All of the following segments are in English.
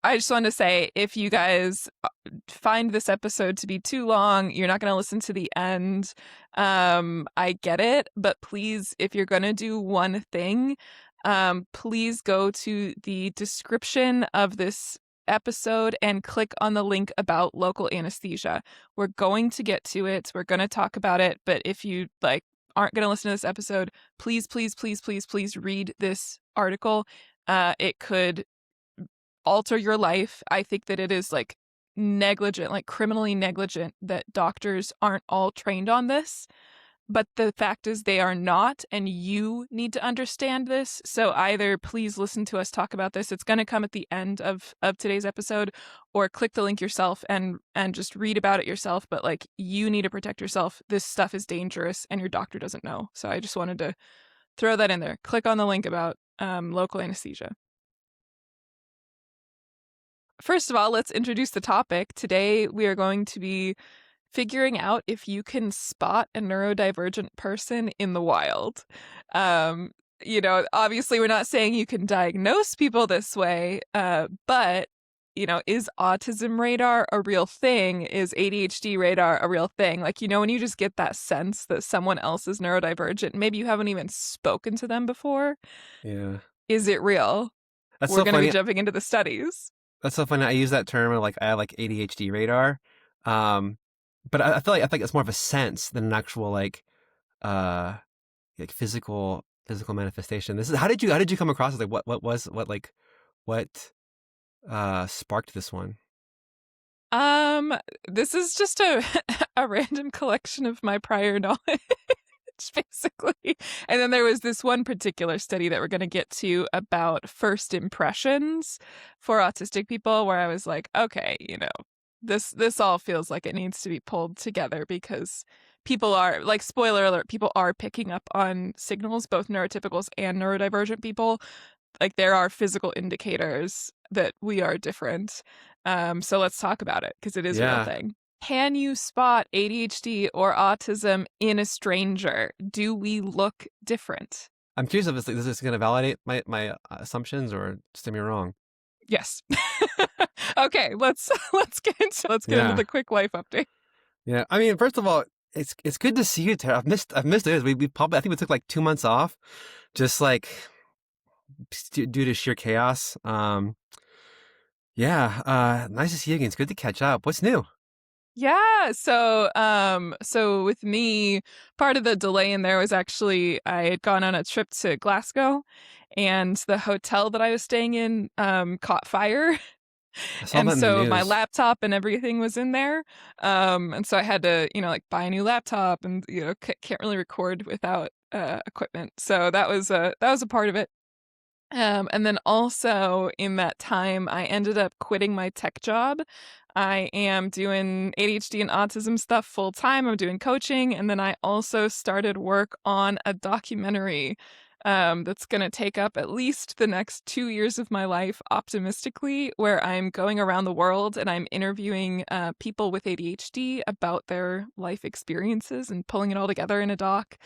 I just wanted to say, if you guys find this episode to be too long, you're not going to listen to the end. I get it, but please, if you're going to do one thing, please go to the description of this episode and click on the link about local anesthesia. We're going to get to it. We're going to talk about it, but if you like aren't going to listen to this episode, please, please, please, please, please read this article. It could alter your life. I think that it is like negligent, like criminally negligent, that doctors aren't all trained on this. But the fact is they are not, and you need to understand this. So either please listen to us talk about this. It's going to come at the end of today's episode, or click the link yourself and just read about it yourself. But like, you need to protect yourself. This stuff is dangerous and your doctor doesn't know. So I just wanted to throw that in there. Click on the link about local anesthesia. First of all, let's introduce the topic. Today, we are going to be figuring out if you can spot a neurodivergent person in the wild. Obviously, we're not saying you can diagnose people this way, but, is autism radar a real thing? Is ADHD radar a real thing? Like, when you just get that sense that someone else is neurodivergent, maybe you haven't even spoken to them before. Yeah. Is it real? That's We're so going to be funny. jumping into the studies. That's so funny. I use that term like I have like ADHD radar. But I feel like it's more of a sense than an actual uh like physical manifestation. This is how did you come across it? Like what sparked this one? This is just a a random collection of my prior knowledge, basically. And then there was this one particular study that we're going to get to about first impressions for autistic people, where I was like, okay, this all feels like it needs to be pulled together, because people are, like, spoiler alert, people are picking up on signals, both neurotypicals and neurodivergent people. Like, there are physical indicators that we are different. So let's talk about it, because it is a real Yeah. thing. Can you spot ADHD or autism in a stranger? Do we look different? I'm curious if this is going to validate my assumptions or steer me wrong. Yes. Okay, let's get into Yeah. the quick life update. Yeah. I mean, first of all, it's good to see you, Tara. I've missed it. We probably, I think we took like 2 months off, just like due to sheer chaos. Yeah. Nice to see you again. It's good to catch up. What's new? Yeah, so with me, part of the delay in there was actually I had gone on a trip to Glasgow, and the hotel that I was staying in caught fire. I saw that And in the so my news. laptop and everything was in there. And so I had to, like, buy a new laptop, and can't really record without equipment. So that was a part of it. And then also in that time, I ended up quitting my tech job. I am doing ADHD and autism stuff full time. I'm doing coaching. And then I also started work on a documentary that's going to take up at least the next 2 years of my life, optimistically, where I'm going around the world and I'm interviewing people with ADHD about their life experiences and pulling it all together in a doc.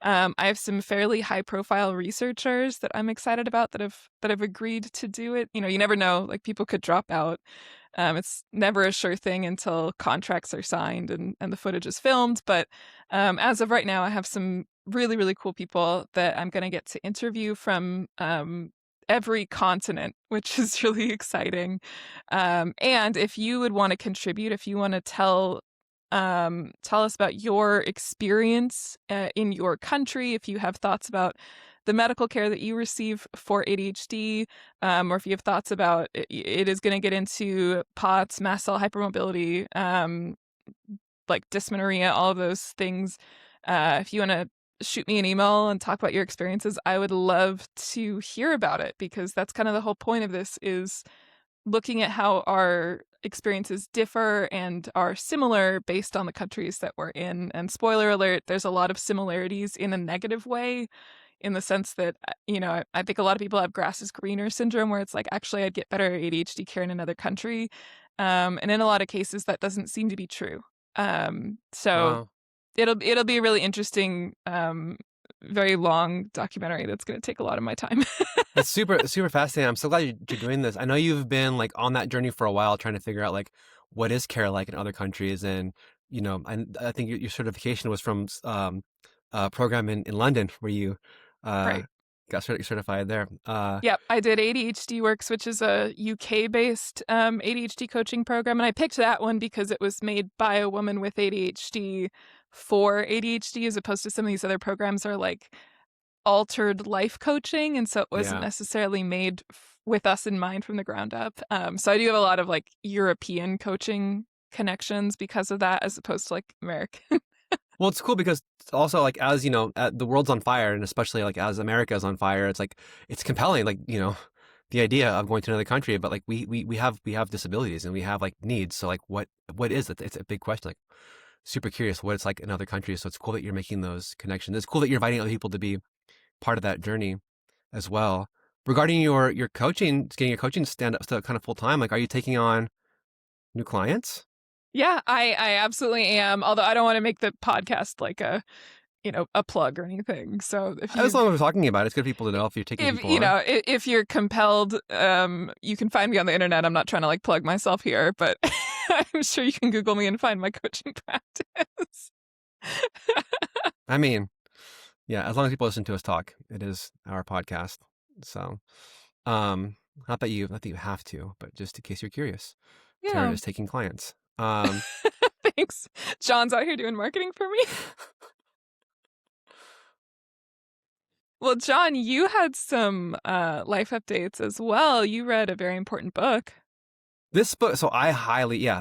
I have some fairly high-profile researchers that I'm excited about that have agreed to do it. You never know; like, people could drop out. It's never a sure thing until contracts are signed and the footage is filmed. But as of right now, I have some really, really cool people that I'm going to get to interview from every continent, which is really exciting. And if you would want to contribute, if you want to tell us about your experience in your country, if you have thoughts about the medical care that you receive for ADHD, or if you have thoughts about it is going to get into POTS, mast cell hypermobility, like dysmenorrhea, all of those things. If you want to shoot me an email and talk about your experiences, I would love to hear about it, because that's kind of the whole point of this, is looking at how our experiences differ and are similar based on the countries that we're in. And spoiler alert, there's a lot of similarities in a negative way, in the sense that, I think a lot of people have grass is greener syndrome, where it's like, actually, I'd get better ADHD care in another country. And in a lot of cases, that doesn't seem to be true. So Wow. it'll be a really interesting very long documentary that's going to take a lot of my time. That's super fascinating. I'm so glad you're doing this. I know you've been like on that journey for a while, trying to figure out like what is care like in other countries, and I think your certification was from a program in London where you uh, Right. got certified there. Yep, I did ADHD Works, which is a UK-based ADHD coaching program, and I picked that one because it was made by a woman with ADHD for ADHD, as opposed to some of these other programs are like altered life coaching, and so it wasn't Yeah. necessarily made with us in mind from the ground up. So I do have a lot of like European coaching connections because of that, as opposed to like American. Well, it's cool because also like as the world's on fire, and especially like as America is on fire, it's like it's compelling, like the idea of going to another country, but like we have disabilities and we have like needs. So like what is it? It's a big question. Like super curious what it's like in other countries. So it's cool that you're making those connections. It's cool that you're inviting other people to be part of that journey as well. Regarding your coaching, getting your coaching stand up to kind of full time, like are you taking on new clients? Yeah, I absolutely am. Although I don't want to make the podcast like a plug or anything. So As long as we're talking about it, it's good for people to know if you're taking if people on. if you're compelled, you can find me on the internet. I'm not trying to like plug myself here, but I'm sure you can Google me and find my coaching practice. I mean, yeah, as long as people listen to us talk, it is our podcast. So, um, not that you have to, but just in case you're curious, Tara Yeah. is taking clients. Thanks. John's out here doing marketing for me. Well, John, you had some life updates as well. You read a very important book. This book, so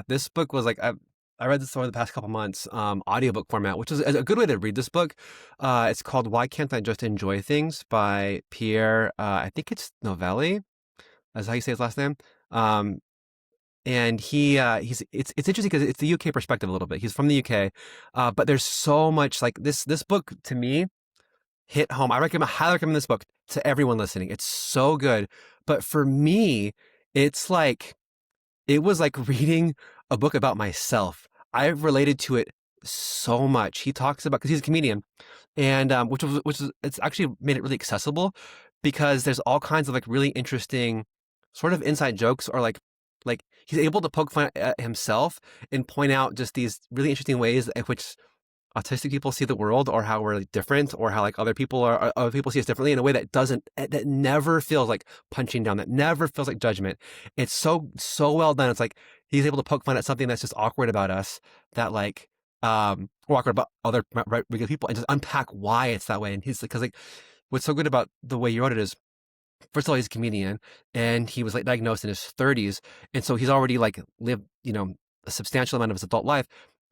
this book was like I read this over the past couple months, audiobook format, which is a good way to read this book. It's called Why Can't I Just Enjoy Things by Pierre, I think it's Novelli. That's how you say his last name. And it's interesting because it's the UK perspective a little bit. He's from the UK, but there's so much like this book to me hit home. Highly recommend this book to everyone listening. It's so good. But for me, it's like it was like reading a book about myself. I've related to it so much. He talks about because he's a comedian, and which is it's actually made it really accessible because there's all kinds of like really interesting sort of inside jokes or like he's able to poke fun at himself and point out just these really interesting ways at which autistic people see the world or how we're like different or how like other people see us differently in a way that never feels like punching down, that never feels like judgment. It's so well done. It's like he's able to poke fun at something that's just awkward about us, that like or awkward about other regular people, and just unpack why it's that way. And he's because like what's so good about the way you wrote it is, first of all, he's a comedian and he was like diagnosed in his 30s. And so he's already like lived, a substantial amount of his adult life.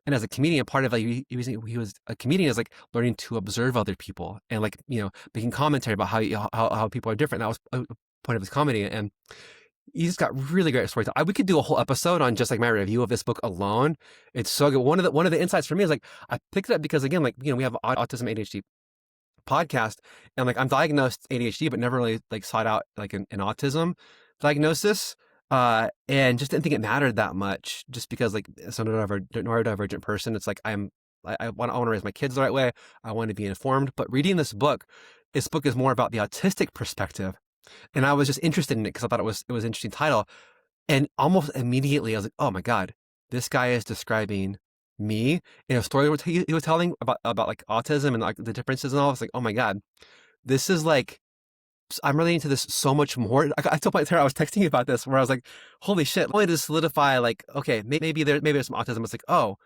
And as a comedian, part of like he was a comedian is like learning to observe other people and like, making commentary about how people are different. That was a point of his comedy. And he just got really great stories. We could do a whole episode on just like my review of this book alone. It's so good. One of the insights for me is like I picked it up because again, like, we have autism ADHD podcast, and like I'm diagnosed ADHD but never really like sought out like an autism diagnosis, and just didn't think it mattered that much just because like as a neurodivergent person, it's like I want to raise my kids the right way. I want to be informed, but reading this book is more about the autistic perspective, and I was just interested in it because I thought it was an interesting title. And almost immediately I was like, oh my God, this guy is describing me in a story he was telling about like autism and like the differences and all. I was like, oh my God, this is like, I'm relating to this so much more. I told my Tara, I was texting you about this where I was like, holy shit, only to solidify like, okay, maybe there's some autism. It's like, oh,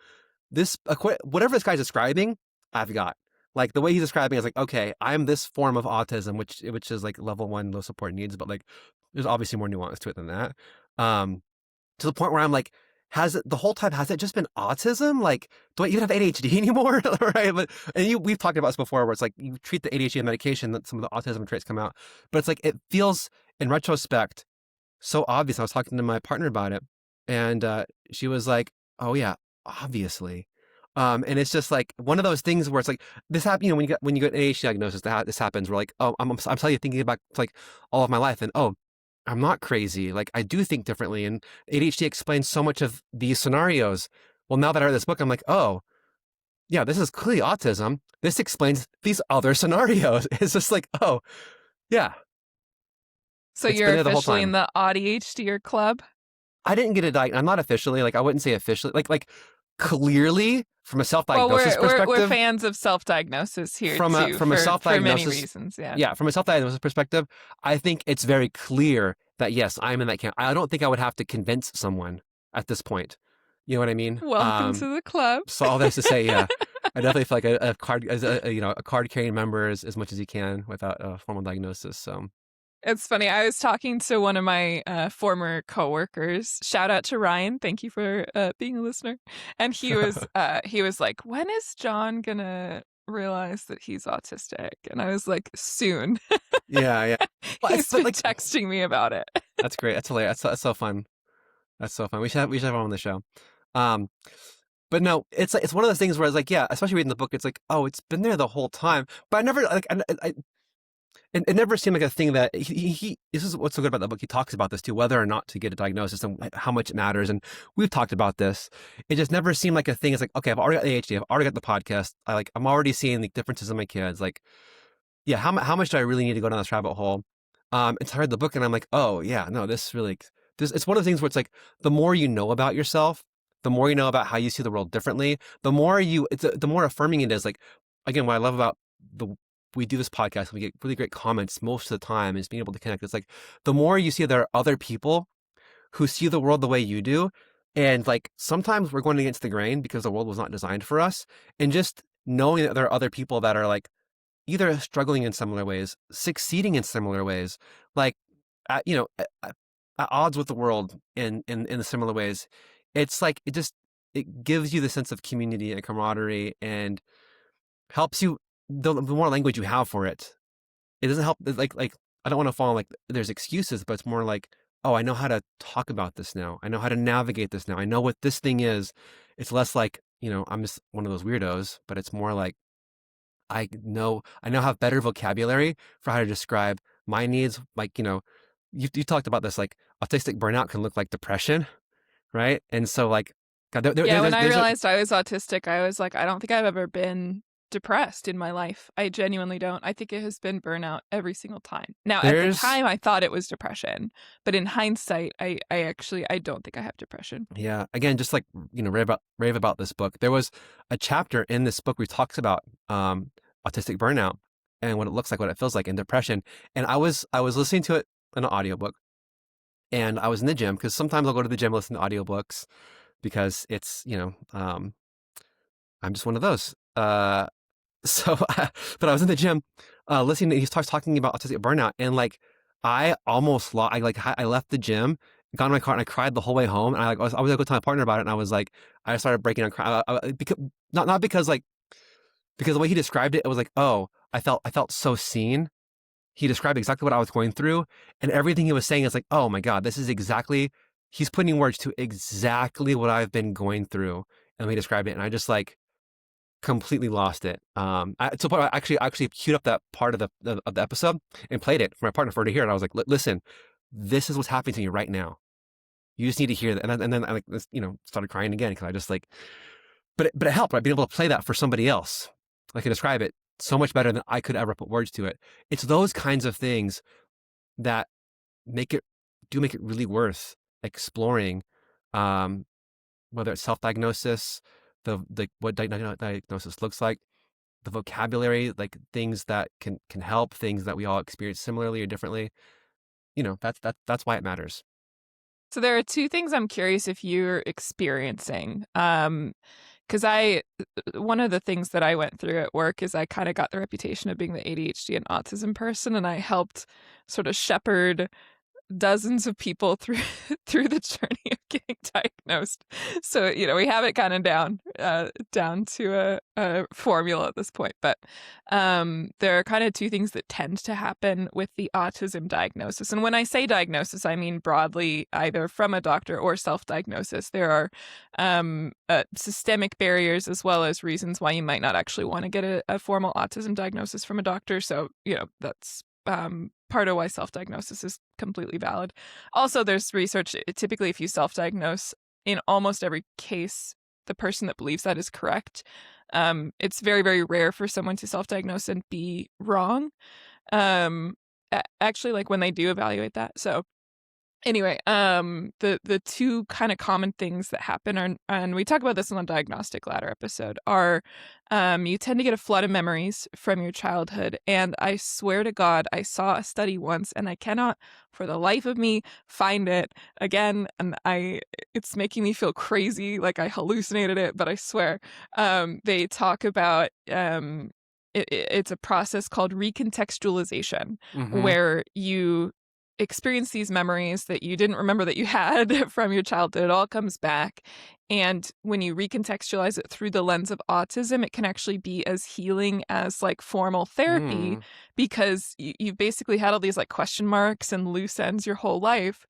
this, whatever this guy's describing, I've got. Like the way he's describing is like, okay, I'm this form of autism, which is like level 1 low support needs, but like there's obviously more nuance to it than that. Um, to the point where I'm like, the whole time, has it just been autism? Like, do I even have ADHD anymore? Right? But we've talked about this before, where it's like you treat the ADHD medication, that some of the autism traits come out. But it's like it feels, in retrospect, so obvious. I was talking to my partner about it, and she was like, "Oh yeah, obviously." And it's just like one of those things where it's like this happen. When you get an ADHD diagnosis, this happens. We're like, "Oh, I'm telling you, thinking about like all of my life, and oh, I'm not crazy. Like I do think differently, and ADHD explains so much of these scenarios." Well, now that I read this book, I'm like, oh, yeah, this is clearly autism. This explains these other scenarios. It's just like, oh, yeah, So it's you're been there the whole officially in time. the ADHD club? I didn't get a I'm not officially, like, I wouldn't say officially, like clearly from a Well, self-diagnosis we're perspective, fans of self-diagnosis here from a too, from a for many self-diagnosis, reasons. Yeah. yeah, from a self-diagnosis perspective, I think it's very clear that yes, I'm in that camp. I don't think I would have to convince someone at this point. You know what I mean? Welcome to the club. So all that is to say, yeah, I definitely feel like a card as a card carrying member as much as you can without a formal diagnosis. So It's funny. I was talking to one of my former coworkers. Shout out to Ryan. Thank you for being a listener. And he was like, "When is John gonna realize that he's autistic?" And I was like, "Soon." yeah, yeah. Well, it's He's but been like texting me about it. that's great. That's hilarious. That's so fun. That's so fun. We should have him on the show. Um, but no, it's like it's one of those things where it's like, yeah, especially reading the book, it's like, oh, it's been there the whole time. But I never like it never seemed like a thing that he this is what's so good about the book. He talks about this too, whether or not to get a diagnosis and how much it matters. And we've talked about this. It just never seemed like a thing. It's like, okay, I've already got ADHD. I've already got the podcast. I'm already seeing the differences in my kids. Like, yeah, how much do I really need to go down this rabbit hole? And so I read the book and I'm like, oh yeah, no, this really, this, it's one of the things where it's like, the more you know about yourself, the more you know about how you see the world differently, the more affirming it is. Like, again, what I love about we do this podcast and we get really great comments most of the time is being able to connect. It's like, the more you see there are other people who see the world the way you do. And like, sometimes we're going against the grain because the world was not designed for us. And just knowing that there are other people that are like, either struggling in similar ways, succeeding in similar ways, like at odds with the world in similar ways. It's like it gives you the sense of community and camaraderie and helps you. The more language you have for it, it doesn't help. Like I don't want to fall in like there's excuses, but it's more like, oh, I know how to talk about this now. I know how to navigate this now. I know what this thing is. It's less like, I'm just one of those weirdos, but it's more like I now have better vocabulary for how to describe my needs. Like, you talked about this, like autistic burnout can look like depression, right? And so like, God, Yeah, when I there's a, realized I was autistic, I was like, I don't think I've ever been depressed in my life. I genuinely don't. I think it has been burnout every single time. Now, at the there's, time, I thought it was depression, but in hindsight, I don't think I have depression. yeah, again, just like, rave about this book. There was a chapter in this book where he talks about, autistic burnout and what it looks like, what it feels like in depression. And I was listening to it in an audiobook and I was in the gym because sometimes I'll go to the gym, listen to audiobooks because it's, I'm just one of those. So, but I was in the gym, listening. He starts talking about autistic burnout, and like, I almost lost. I left the gym, got in my car, and I cried the whole way home. And I was gonna go tell my partner about it, and I was like, I started breaking down, crying. Because not because like because the way he described it, it was like, oh, I felt so seen. He described exactly what I was going through, and everything he was saying is like, oh my god, this is exactly. He's putting words to exactly what I've been going through, and he described it, and I just like completely lost it. To the point where I actually queued up that part of the episode and played it for my partner for her to hear. And I was like, listen, this is what's happening to you right now. You just need to hear that. And then I like started crying again because I just like, but it helped, right? Being able to play that for somebody else, I can describe it so much better than I could ever put words to it. It's those kinds of things that make it really worth exploring. Um, Whether it's self-diagnosis, the what diagnosis looks like, the vocabulary, like things that can help, things that we all experience similarly or differently. That's why it matters. So there are two things I'm curious if you're experiencing. Because one of the things that I went through at work is I kind of got the reputation of being the ADHD and autism person, and I helped sort of shepherd dozens of people through through the journey of getting diagnosed. So we have it kind of down to a formula at this point. But there are kind of two things that tend to happen with the autism diagnosis. And when I say diagnosis, I mean broadly either from a doctor or self-diagnosis. There are systemic barriers as well as reasons why you might not actually want to get a formal autism diagnosis from a doctor. So that's part of why self-diagnosis is completely valid. Also, there's research. Typically, if you self-diagnose, in almost every case, the person that believes that is correct. It's very, very rare for someone to self-diagnose and be wrong. Um, Actually, like when they do evaluate that. So anyway, the two kind of common things that happen are, and we talk about this in the diagnostic ladder episode, are you tend to get a flood of memories from your childhood. And I swear to God, I saw a study once, and I cannot, for the life of me, find it again. And it's making me feel crazy, like I hallucinated it. But I swear, they talk about it's a process called recontextualization, Mm-hmm. where you experience these memories that you didn't remember that you had from your childhood. It all comes back. And when you recontextualize it through the lens of autism, it can actually be as healing as like formal therapy, Mm. because you've basically had all these like question marks and loose ends your whole life.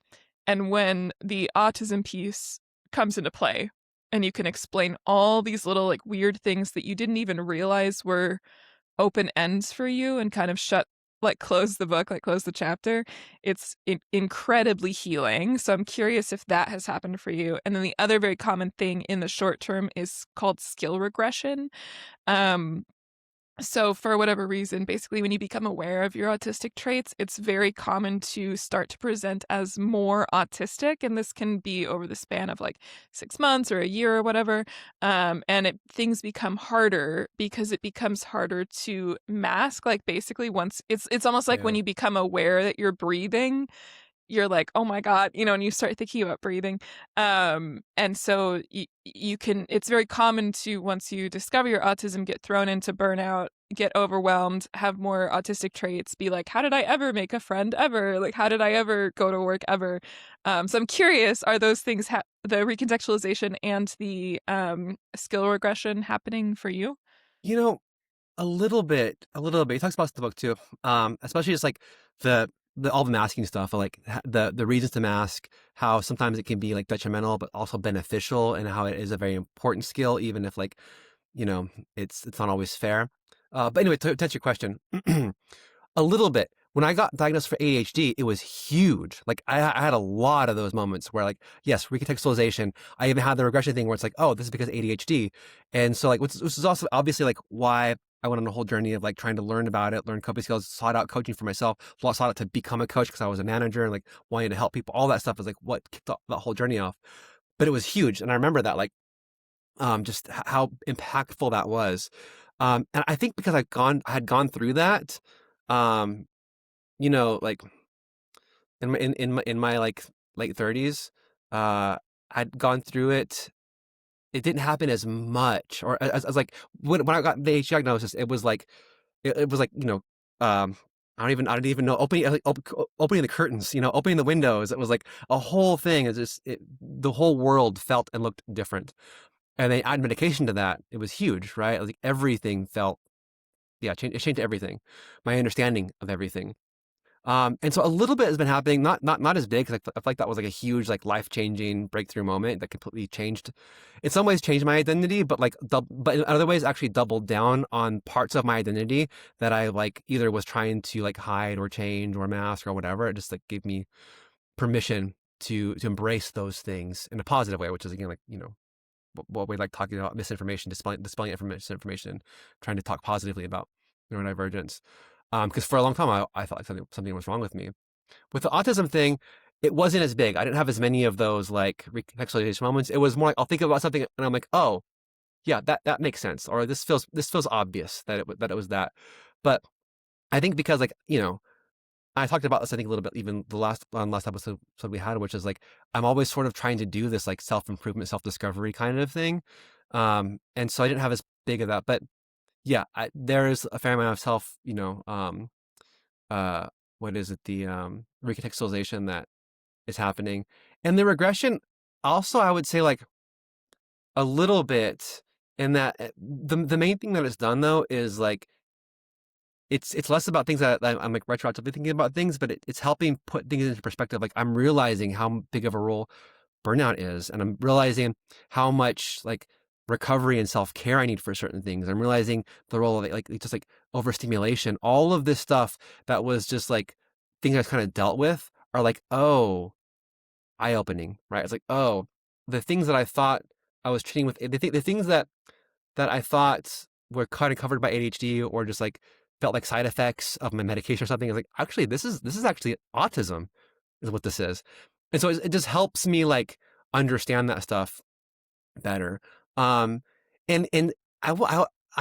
And when the autism piece comes into play, and you can explain all these little like weird things that you didn't even realize were open ends for you, and kind of close the book, like close the chapter, it's incredibly healing. So I'm curious if that has happened for you. And then the other very common thing in the short term is called skill regression. Um, so for whatever reason, basically when you become aware of your autistic traits, it's very common to start to present as more autistic, and this can be over the span of like 6 months or a year or whatever. And things become harder because it becomes harder to mask. Like basically, once it's almost like when Yeah. you become aware that you're breathing, you're like, "Oh my god," and you start thinking about breathing. And so you can, it's very common to, once you discover your autism, get thrown into burnout, get overwhelmed, have more autistic traits, be like, "How did I ever make a friend ever? Like, how did I ever go to work ever?" So I'm curious, are those things, the recontextualization and the skill regression, happening for you? You know, a little bit, a little bit. He talks about the book too, especially just like the all the masking stuff, like the reasons to mask, how sometimes it can be like detrimental but also beneficial, and how it is a very important skill, even if like it's not always fair. But anyway, to answer your question, a little bit. When I got diagnosed for ADHD, it was huge. Like I had a lot of those moments where like, yes, recontextualization. I even had the regression thing where it's like, oh, this is because of ADHD. And so like, which is also obviously like why I went on a whole journey of like trying to learn about it, learn coping skills, sought out coaching for myself, sought out to become a coach because I was a manager and like wanting to help people. All that stuff is like what kicked off that whole journey off. But it was huge. And I remember that like, just how impactful that was. And I think because I had gone through that, um, like in my like late 30s, I'd gone through it. It didn't happen as much, or as like when I got the ADHD diagnosis, it was like it was like um, I don't even know, opening the curtains, opening the windows. It was like a whole thing. The whole world felt and looked different. And they add medication to that. It was huge, right? Like everything felt, yeah, it changed everything, my understanding of everything. And so a little bit has been happening, not as big, because I feel like that was like a huge, like life changing breakthrough moment that completely changed, in some ways changed my identity, but but in other ways actually doubled down on parts of my identity that I like either was trying to like hide or change or mask or whatever. It just like gave me permission to embrace those things in a positive way, which is again like what we like talking about misinformation, dispelling misinformation, trying to talk positively about neurodivergence. Because for a long time I thought like something was wrong with me. With the autism thing, it wasn't as big. I didn't have as many of those like recontextualization moments. It was more like I'll think about something and I'm like, oh yeah, that makes sense, or this feels obvious that it was that. But I think because like I talked about this, I think, a little bit, even the last episode we had, which is like I'm always sort of trying to do this like self improvement, self discovery kind of thing, and so I didn't have as big of that. But yeah, there is a fair amount of self, uh, what is it, the recontextualization that is happening, and the regression. Also, I would say like a little bit in that the main thing that it's done though is like it's less about things that I'm like retroactively thinking about things, but it's helping put things into perspective. Like I'm realizing how big of a role burnout is, and I'm realizing how much like recovery and self care I need for certain things. I'm realizing the role of it, like just like overstimulation. All of this stuff that was just like things I kind of dealt with are like, oh, eye opening, right? It's like, oh, the things that I thought I was treating with the things that that I thought were kind of covered by ADHD or just like felt like side effects of my medication or something. I was like, actually, this is actually autism, is what this is. And so it just helps me like understand that stuff better. Um, and I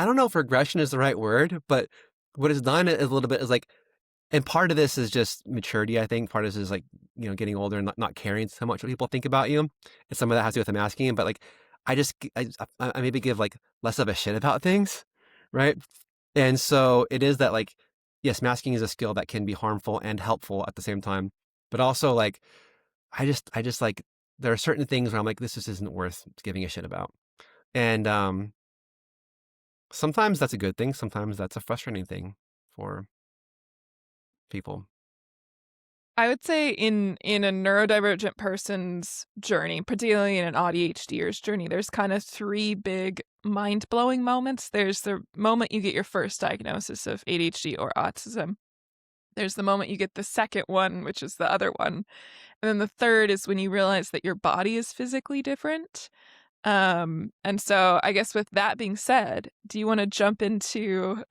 don't know if regression is the right word, but what it's done is a little bit is like, and part of this is just maturity. I think part of this is like, getting older and not caring so much what people think about you, and some of that has to do with the masking. But like, I maybe give like less of a shit about things, right? And so it is that like, yes, masking is a skill that can be harmful and helpful at the same time, but also like, I just like there are certain things where I'm like, this just isn't worth giving a shit about. And sometimes that's a good thing. Sometimes that's a frustrating thing for people. I would say in a neurodivergent person's journey, particularly in an ADHDer's journey, there's kind of three big mind-blowing moments. There's the moment you get your first diagnosis of ADHD or autism. There's the moment you get the second one, which is the other one. And then the third is when you realize that your body is physically different. And so I guess with that being said, do you want to jump into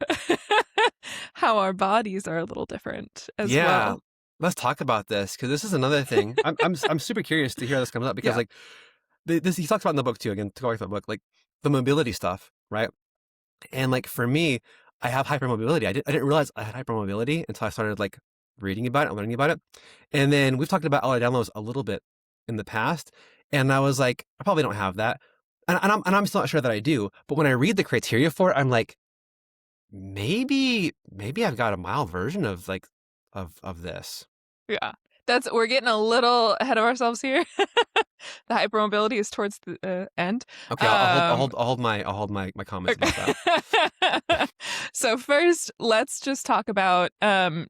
how our bodies are a little different as Yeah, well? let's talk about this because this is another thing. I'm super curious to hear how this comes up because Yeah. like this he talks about in the book too. Again, to go back to the book, like the mobility stuff, right? And like for me, I have hypermobility. I didn't realize I had hypermobility until I started like reading about it and learning about it. And then we've talked about Ehlers-Danlos a little bit in the past, and I was like, I probably don't have that, and I'm still not sure that I do. But when I read the criteria for it, I'm like, maybe I've got a mild version of like of this. Yeah. We're getting a little ahead of ourselves here. The hypermobility is towards the end. Okay, Um, I'll hold my comments about that. okay. So first, let's just talk about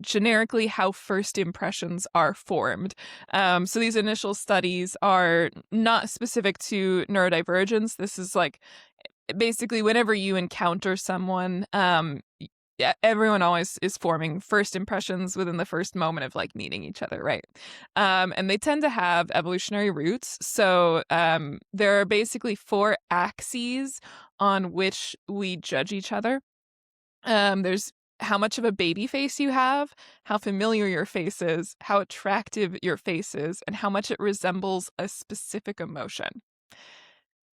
generically how first impressions are formed. So these initial studies are not specific to neurodivergence. This is like basically whenever you encounter someone, yeah, everyone always is forming first impressions within the first moment of like meeting each other, right? And they tend to have evolutionary roots. So there are basically four axes on which we judge each other. There's how much of a baby face you have, how familiar your face is, how attractive your face is, and how much it resembles a specific emotion.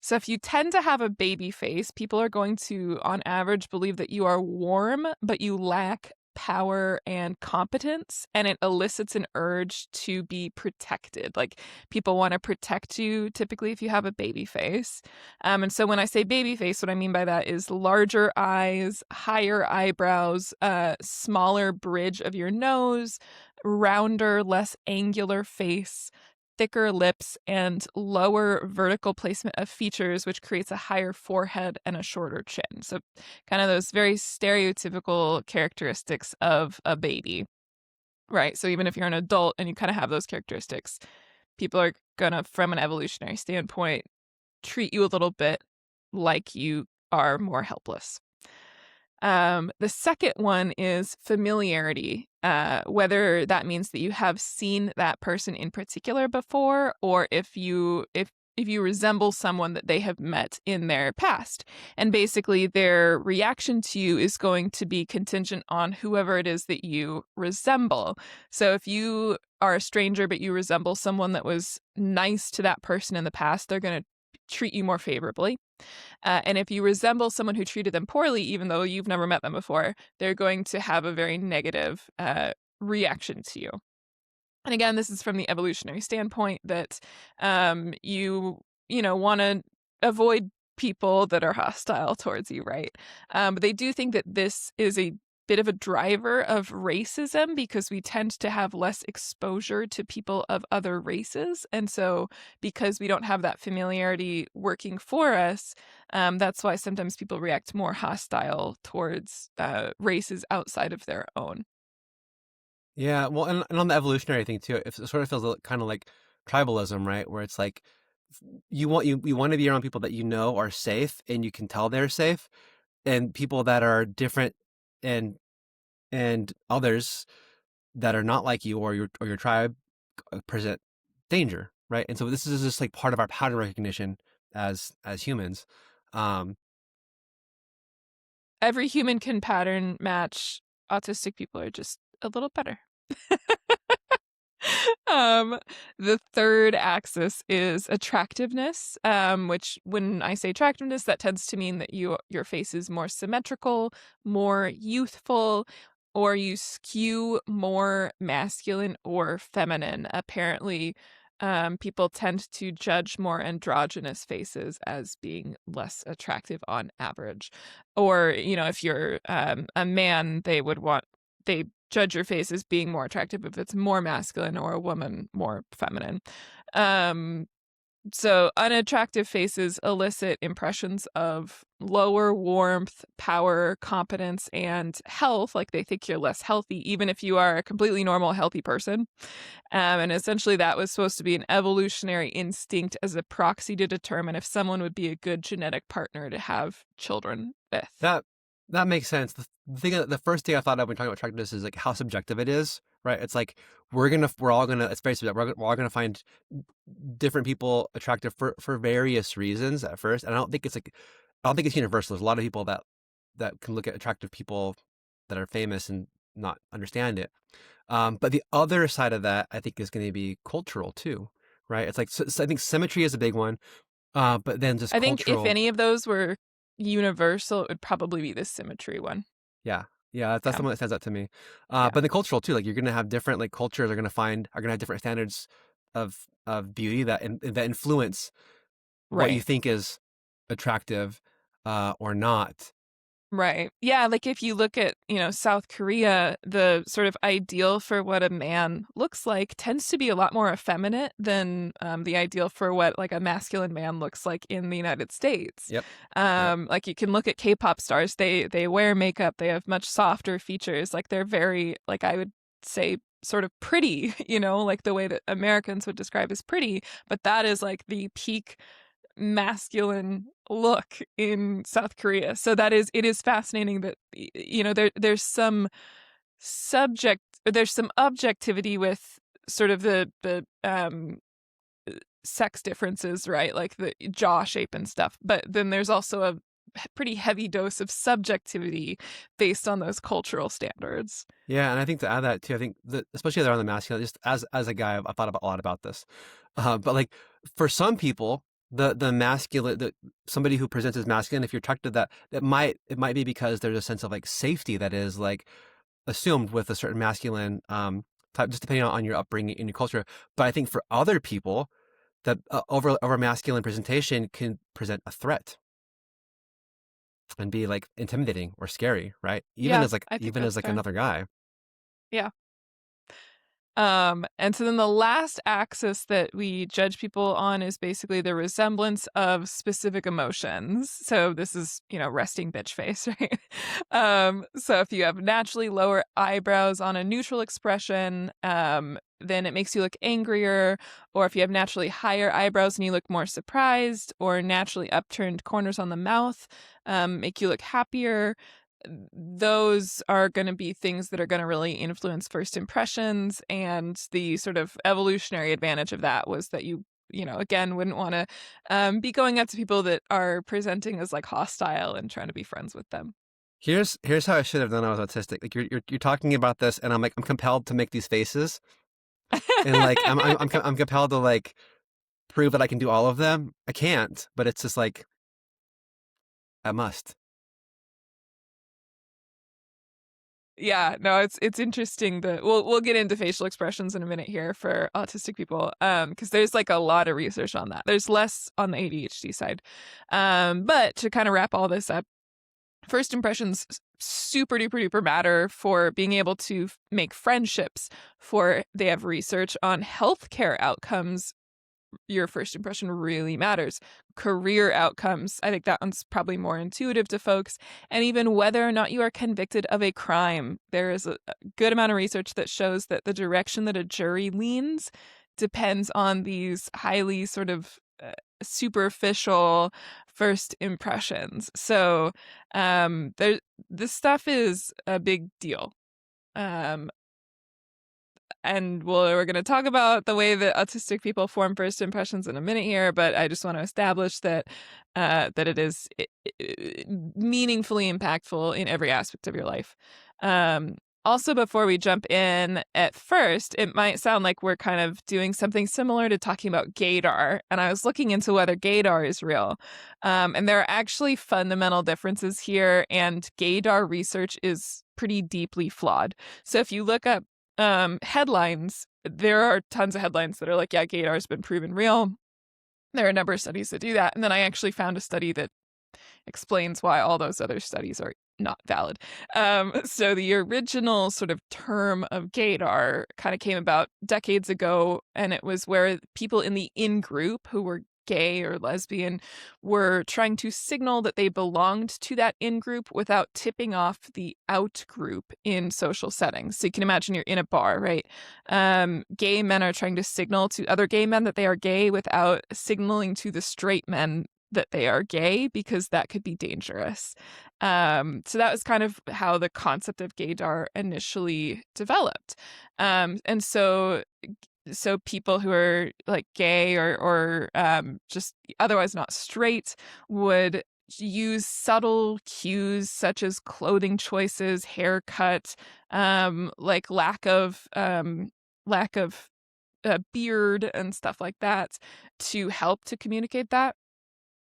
So if you tend to have a baby face, people are going to, on average, believe that you are warm, but you lack power and competence, and it elicits an urge to be protected. Like people want to protect you, typically, if you have a baby face. And so when I say baby face, what I mean by that is larger eyes, higher eyebrows, smaller bridge of your nose, rounder, less angular face, thicker lips, and lower vertical placement of features, which creates a higher forehead and a shorter chin. So, kind of those very stereotypical characteristics of a baby, right? So, even if you're an adult and you kind of have those characteristics, people are going to, from an evolutionary standpoint, treat you a little bit like you are more helpless. The second one is familiarity, whether that means that you have seen that person in particular before, or if you resemble someone that they have met in their past. And basically, their reaction to you is going to be contingent on whoever it is that you resemble. So if you are a stranger, but you resemble someone that was nice to that person in the past, they're going to treat you more favorably. And if you resemble someone who treated them poorly, even though you've never met them before, they're going to have a very negative reaction to you. And again, this is from the evolutionary standpoint that you know want to avoid people that are hostile towards you, right? But they do think that this is a bit of a driver of racism because we tend to have less exposure to people of other races, and so because we don't have that familiarity working for us, that's why sometimes people react more hostile towards races outside of their own. Yeah, well, and on the evolutionary thing too, it sort of feels kind of like tribalism, right? Where it's like you want to be around people that you know are safe and you can tell they're safe, and people that are different and others that are not like you or your tribe present danger, right? And so this is just like part of our pattern recognition as humans. Um, every human can pattern match. Autistic people are just a little better. Um, the third axis is attractiveness, which when I say attractiveness, that tends to mean that your face is more symmetrical, more youthful, or you skew more masculine or feminine. Apparently, people tend to judge more androgynous faces as being less attractive on average. Or, if you're a man, they judge your face as being more attractive if it's more masculine, or a woman more feminine. Um, so unattractive faces elicit impressions of lower warmth, power, competence, and health. Like they think you're less healthy, even if you are a completely normal, healthy person. And essentially, that was supposed to be an evolutionary instinct as a proxy to determine if someone would be a good genetic partner to have children with. That that makes sense. The first thing I thought of when talking about attractiveness is like how subjective it is, right? It's like we're all gonna it's very subjective. We're all gonna find different people attractive for various reasons at first, and I don't think it's universal. There's a lot of people that can look at attractive people that are famous and not understand it. But the other side of that, I think, is going to be cultural too, right? It's like so I think symmetry is a big one, but then just I think if cultural. any of those were universal, it would probably be the symmetry one. Yeah. Yeah, that's Yeah. the one that stands out to me. Yeah. But the cultural too, like you're gonna have different like cultures are gonna have different standards of beauty that influence what you Right. think is attractive or not. Right. Yeah, like if you look at, South Korea, the sort of ideal for what a man looks like tends to be a lot more effeminate than the ideal for what like a masculine man looks like in the United States. Yep. Yep. Like you can look at K-pop stars, they wear makeup, they have much softer features, like they're very, like I would say, sort of pretty, like the way that Americans would describe as pretty, but that is like the peak masculine look in South Korea. So it is fascinating that there's some objectivity with sort of the sex differences, right? Like the jaw shape and stuff. But then there's also a pretty heavy dose of subjectivity based on those cultural standards. Yeah, and I think to add that too, I think that especially around the masculine, just as a guy, I've thought about a lot about this. But like for some people, the masculine, somebody who presents as masculine, if you're attracted to that, it might be because there's a sense of like safety that is like assumed with a certain masculine type, just depending on your upbringing and your culture. But I think for other people, that over masculine presentation can present a threat and be like intimidating or scary, right? Yeah, I think Even as that's like fair. another guy. Yeah. And so then the last axis that we judge people on is basically the resemblance of specific emotions. So this is, resting bitch face, right? So if you have naturally lower eyebrows on a neutral expression, then it makes you look angrier. Or if you have naturally higher eyebrows and you look more surprised, or naturally upturned corners on the mouth, make you look happier. Those are going to be things that are going to really influence first impressions. And the sort of evolutionary advantage of that was that again, wouldn't want to be going up to people that are presenting as like hostile and trying to be friends with them. Here's how I should have done. I was autistic. Like you're talking about this, and I'm compelled to make these faces, and like I'm compelled to like prove that I can do all of them. I can't, but it's just like I must. Yeah, no, it's interesting that we'll get into facial expressions in a minute here for autistic people, because there's like a lot of research on that. There's less on the ADHD side, but to kind of wrap all this up, first impressions super duper duper matter for being able to make friendships. For they have research on healthcare outcomes, your first impression really matters. Career outcomes, I think that one's probably more intuitive to folks. And even whether or not you are convicted of a crime. There is a good amount of research that shows that the direction that a jury leans depends on these highly sort of superficial first impressions. So this stuff is a big deal. Um, we're going to talk about the way that autistic people form first impressions in a minute here, but I just want to establish that that it is meaningfully impactful in every aspect of your life. Also, before we jump in, at first, it might sound like we're kind of doing something similar to talking about gaydar, and I was looking into whether gaydar is real. And there are actually fundamental differences here, and gaydar research is pretty deeply flawed. So if you look up headlines, there are tons of headlines that are like, yeah, gaydar has been proven real. There are a number of studies that do that. And then I actually found a study that explains why all those other studies are not valid. So the original sort of term of gaydar kind of came about decades ago, and it was where people in the in-group who were gay or lesbian were trying to signal that they belonged to that in-group without tipping off the out-group in social settings. So you can imagine you're in a bar, right? Gay men are trying to signal to other gay men that they are gay without signaling to the straight men that they are gay, because that could be dangerous. So that was kind of how the concept of gaydar initially developed. And so people who are like gay or just otherwise not straight would use subtle cues such as clothing choices, haircut, like lack of beard and stuff like that to help to communicate that.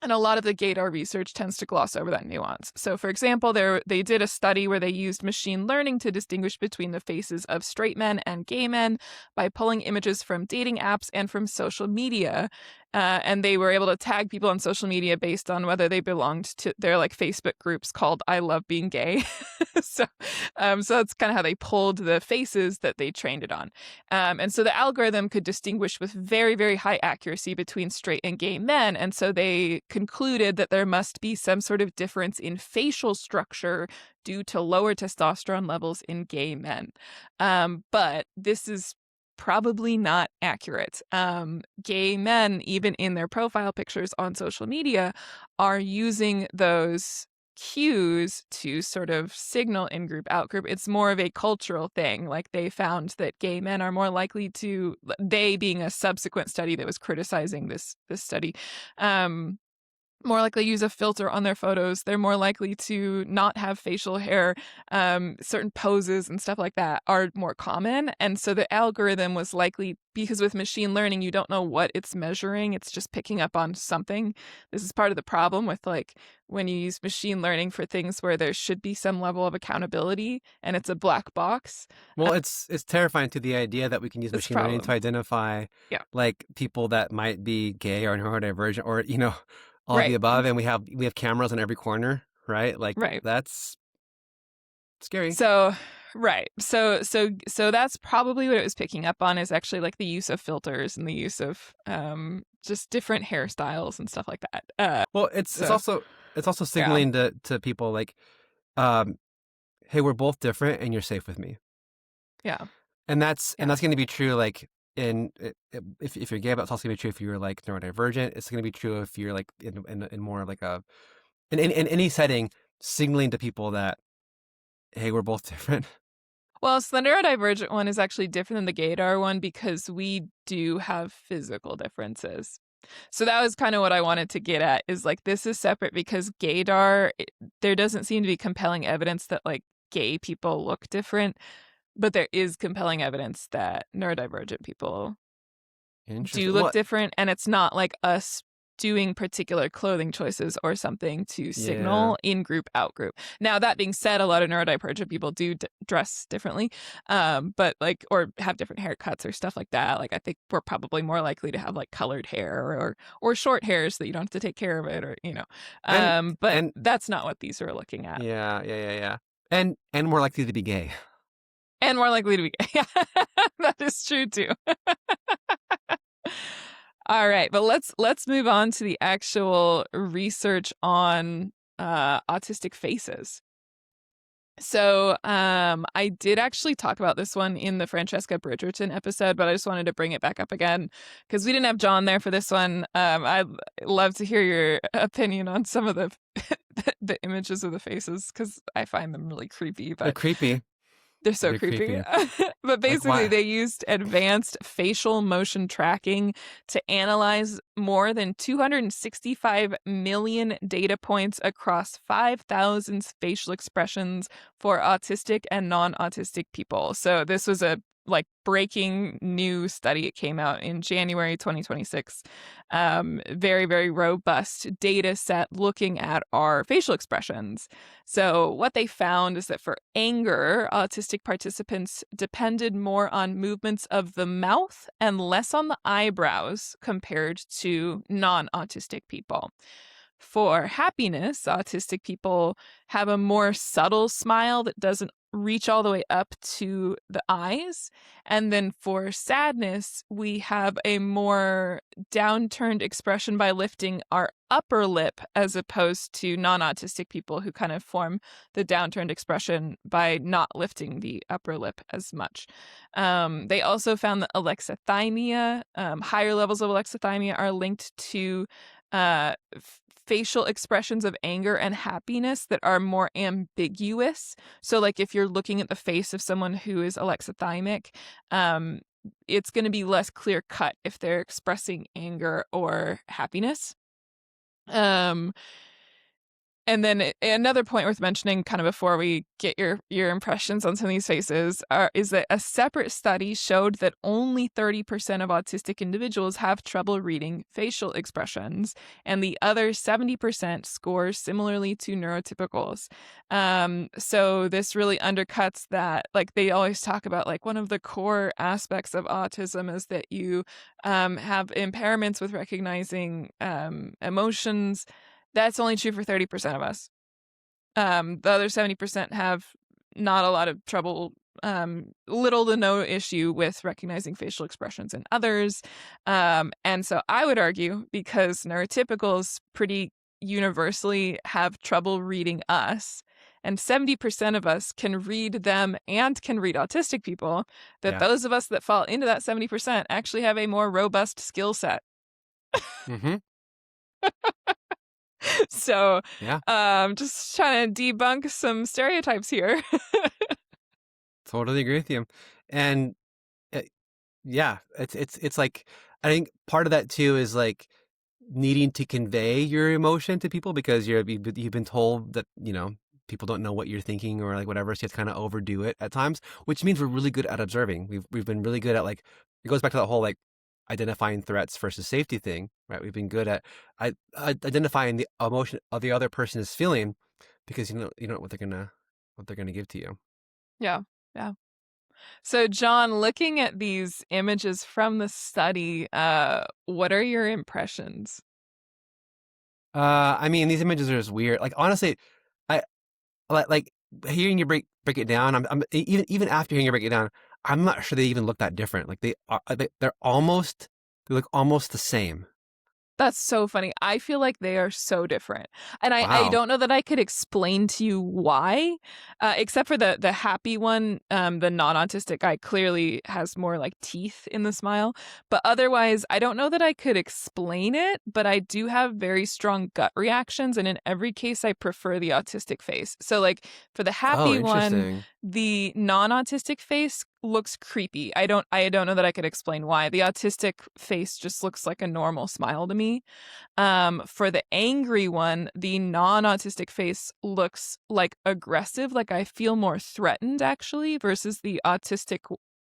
And a lot of the gaydar research tends to gloss over that nuance. So, for example, they did a study where they used machine learning to distinguish between the faces of straight men and gay men by pulling images from dating apps and from social media. And they were able to tag people on social media based on whether they belonged to their like Facebook groups called "I Love Being Gay." so that's kind of how they pulled the faces that they trained it on. And so the algorithm could distinguish with very, very high accuracy between straight and gay men. And so they concluded that there must be some sort of difference in facial structure due to lower testosterone levels in gay men. But this is probably not accurate. Gay men, even in their profile pictures on social media, are using those cues to sort of signal in-group, out-group. It's more of a cultural thing. Like they found that gay men are more likely to, they being a subsequent study that was criticizing this study, more likely to use a filter on their photos. They're more likely to not have facial hair. Certain poses and stuff like that are more common. And so the algorithm was likely, because with machine learning, you don't know what it's measuring. It's just picking up on something. This is part of the problem with like when you use machine learning for things where there should be some level of accountability and it's a black box. Well, it's terrifying to the idea that we can use That's a machine learning to problem. identify Yeah. like people that might be gay or neurodivergent or all of the Right. above, and we have cameras in every corner, right? Like Right. that's scary. So, right. So that's probably what it was picking up on, is actually like the use of filters and the use of just different hairstyles and stuff like that. Well, it's So also yeah, signaling to people like, um, hey, we're both different, and you're safe with me. yeah, And that's yeah. going to be true like if you're gay, but it's also going to be true if you're like neurodivergent. It's going to be true if you're like in more of like a in any setting, signaling to people that, hey, we're both different. Well, so the neurodivergent one is actually different than the gaydar one because we do have physical differences. So that was kind of what I wanted to get at, is like this is separate because gaydar, there doesn't seem to be compelling evidence that like gay people look different, but there is compelling evidence that neurodivergent people do Interesting. look What? different, and it's not like us doing particular clothing choices or something to Yeah. signal in group, out group. Now that being said, a lot of neurodivergent people do dress differently, but like, or have different haircuts or stuff like that. Like I think we're probably more likely to have like colored hair or short hair so that you don't have to take care of it, or And but and that's not what these are looking at. yeah. And more likely to be gay. And more likely to be gay. That is true too. All right, but let's move on to the actual research on autistic faces. So I did actually talk about this one in the Francesca Bridgerton episode, but I just wanted to bring it back up again because we didn't have John there for this one. I'd love to hear your opinion on some of the the images of the faces because I find them really creepy. They're But creepy. They're so They're creepy. creepy. But Like basically, why? they used advanced facial motion tracking to analyze more than 265 million data points across 5,000 facial expressions for autistic and non-autistic people. So this was a like breaking new study. It came out in January 2026. Very, very robust data set looking at our facial expressions. So, what they found is that for anger, autistic participants depended more on movements of the mouth and less on the eyebrows compared to non autistic people. For happiness, autistic people have a more subtle smile that doesn't reach all the way up to the eyes. And then for sadness, we have a more downturned expression by lifting our upper lip as opposed to non autistic people who kind of form the downturned expression by not lifting the upper lip as much. They also found that alexithymia, higher levels of alexithymia, are linked to facial expressions of anger and happiness that are more ambiguous. So, like if you're looking at the face of someone who is alexithymic, um, it's going to be less clear cut if they're expressing anger or happiness. Um, and then another point worth mentioning, kind of before we get your impressions on some of these faces, is that a separate study showed that only 30% of autistic individuals have trouble reading facial expressions, and the other 70% scores similarly to neurotypicals. So this really undercuts that. Like they always talk about, like one of the core aspects of autism is that you have impairments with recognizing emotions. That's only true for 30% of us. The other 70% have not a lot of trouble, little to no issue with recognizing facial expressions in others. And so I would argue, because neurotypicals pretty universally have trouble reading us, and 70% of us can read them and can read autistic people, that Yeah. those of us that fall into that 70% actually have a more robust skill set. Mm-hmm. So, Yeah. just trying to debunk some stereotypes here. Totally agree with you. And uh, yeah, it's like I think part of that too is like needing to convey your emotion to people because you've been told that people don't know what you're thinking or like whatever, so you have to kind of overdo it at times, which means we're really good at observing. We've been really good at like it goes back to that whole like identifying threats versus safety thing, right? We've been good at identifying the emotion of the other person is feeling because you know what they're gonna give to you. Yeah, yeah. So, John, looking at these images from the study, what are your impressions? I mean, these images are just weird. Like honestly, I like hearing you break it down. I'm even after hearing you break it down, I'm not sure they even look that different. Like they look almost the same. That's so funny. I feel like they are so different. And I Wow. don't know that I could explain to you why, except for the happy one. The non-autistic guy clearly has more like teeth in the smile. But otherwise, I don't know that I could explain it, but I do have very strong gut reactions. And in every case, I prefer the autistic face. So like for the Oh, happy one, interesting. the non-autistic face looks creepy. I don't know that I could explain why. The autistic face just looks like a normal smile to me. For the angry one, the non-autistic face looks like aggressive, like I feel more threatened actually, versus the autistic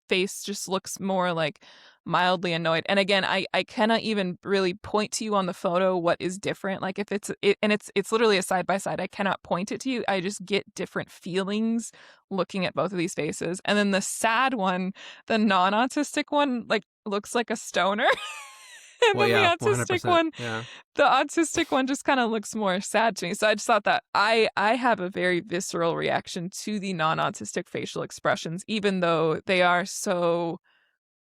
face just looks more like mildly annoyed. And again, I cannot even really point to you on the photo what is different. Like if it's literally a side by side. I cannot point it to you. I just get different feelings looking at both of these faces. And then the sad one, the non-autistic one, like looks like a stoner. And Well, then yeah, 100%. Yeah. the autistic one just kind of looks more sad to me. So I just thought that I have a very visceral reaction to the non-autistic facial expressions, even though they are so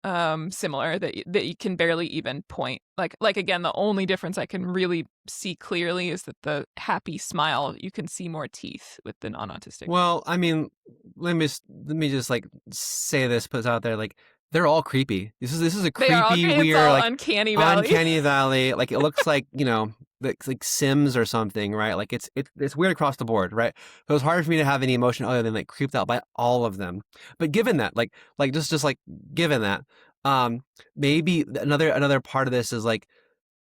similar that you can barely even point. Like again, the only difference I can really see clearly is that the happy smile, you can see more teeth with the non-autistic. Well, I mean, let me just like say this, put out there, like they're all creepy. This is a They are creepy, okay. It's weird, all like uncanny valley. uncanny valley. Like it looks like like Sims or something, right? Like it's weird across the board, right? So it's hard for me to have any emotion other than like creeped out by all of them. But given that, like just like given that, um, maybe another part of this is like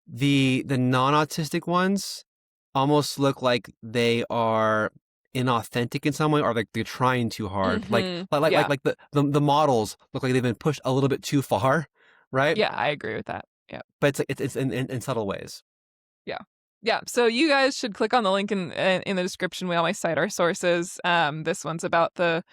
the non-autistic ones almost look like they are inauthentic in some way, or like they're trying too hard. Yeah. The models look like they've been pushed a little bit too far, right? Yeah, I agree with that. Yeah. But it's in subtle ways. Yeah. Yeah. So you guys should click on the link in the description. We always cite our sources. This one's about the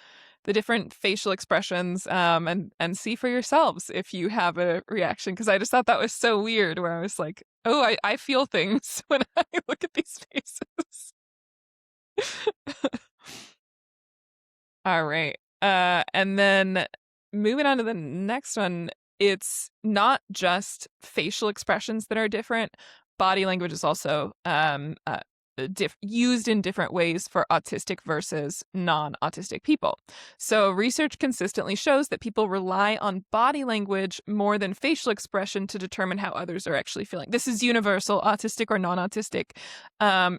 different facial expressions, and see for yourselves if you have a reaction. Because I just thought that was so weird, where I was like, oh, I feel things when I look at these faces. All right. And then moving on to the next one, it's not just facial expressions that are different. Body language is also used in different ways for autistic versus non-autistic people. So research consistently shows that people rely on body language more than facial expression to determine how others are actually feeling. This is universal, autistic or non-autistic.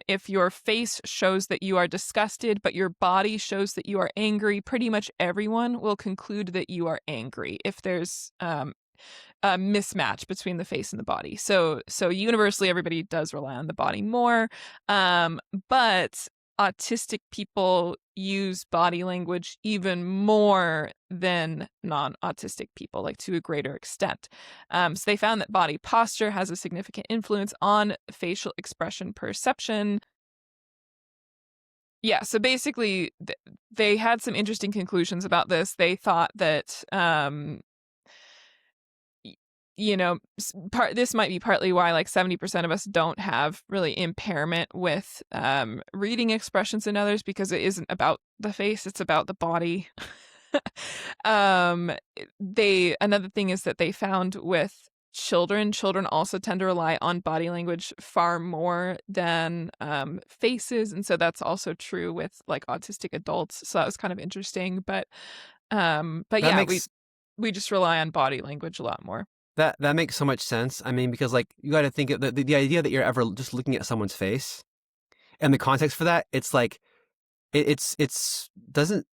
If your face shows that you are disgusted, but your body shows that you are angry, pretty much everyone will conclude that you are angry if there's a mismatch between the face and the body. So universally, everybody does rely on the body more, but autistic people use body language even more than non-autistic people, like to a greater extent. So they found that body posture has a significant influence on facial expression perception. Yeah, so basically, they had some interesting conclusions about this. They thought that you know, this might be partly why like 70% of us don't have really impairment with reading expressions in others, because it isn't about the face, it's about the body. um Another thing is that they found with children also tend to rely on body language far more than faces, and so that's also true with like autistic adults. So that was kind of interesting, but That yeah, makes we just rely on body language a lot more. that makes so much sense. I mean, because like you got to think of the idea that you're ever just looking at someone's face and the context for that. It's like it's doesn't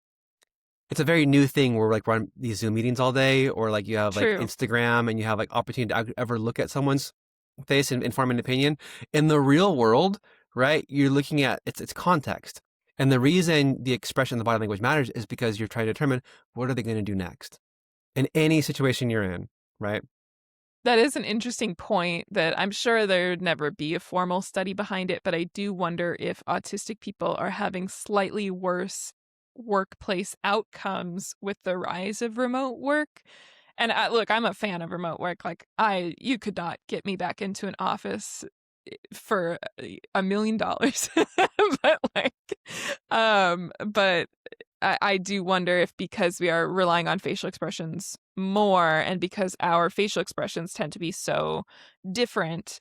it's a very new thing where like we're on these Zoom meetings all day, or like you have like True. Instagram and you have like opportunity to ever look at someone's face and form an opinion. In the real world, right? You're looking at it's context. And the reason the expression of the body language matters is because you're trying to determine what are they going to do next in any situation you're in, right? That is an interesting point that I'm sure there'd never be a formal study behind it, but I do wonder if autistic people are having slightly worse workplace outcomes with the rise of remote work. And look, I'm a fan of remote work. Like you could not get me back into an office for $1 million. But like, but I do wonder if, because we are relying on facial expressions more, and because our facial expressions tend to be so different,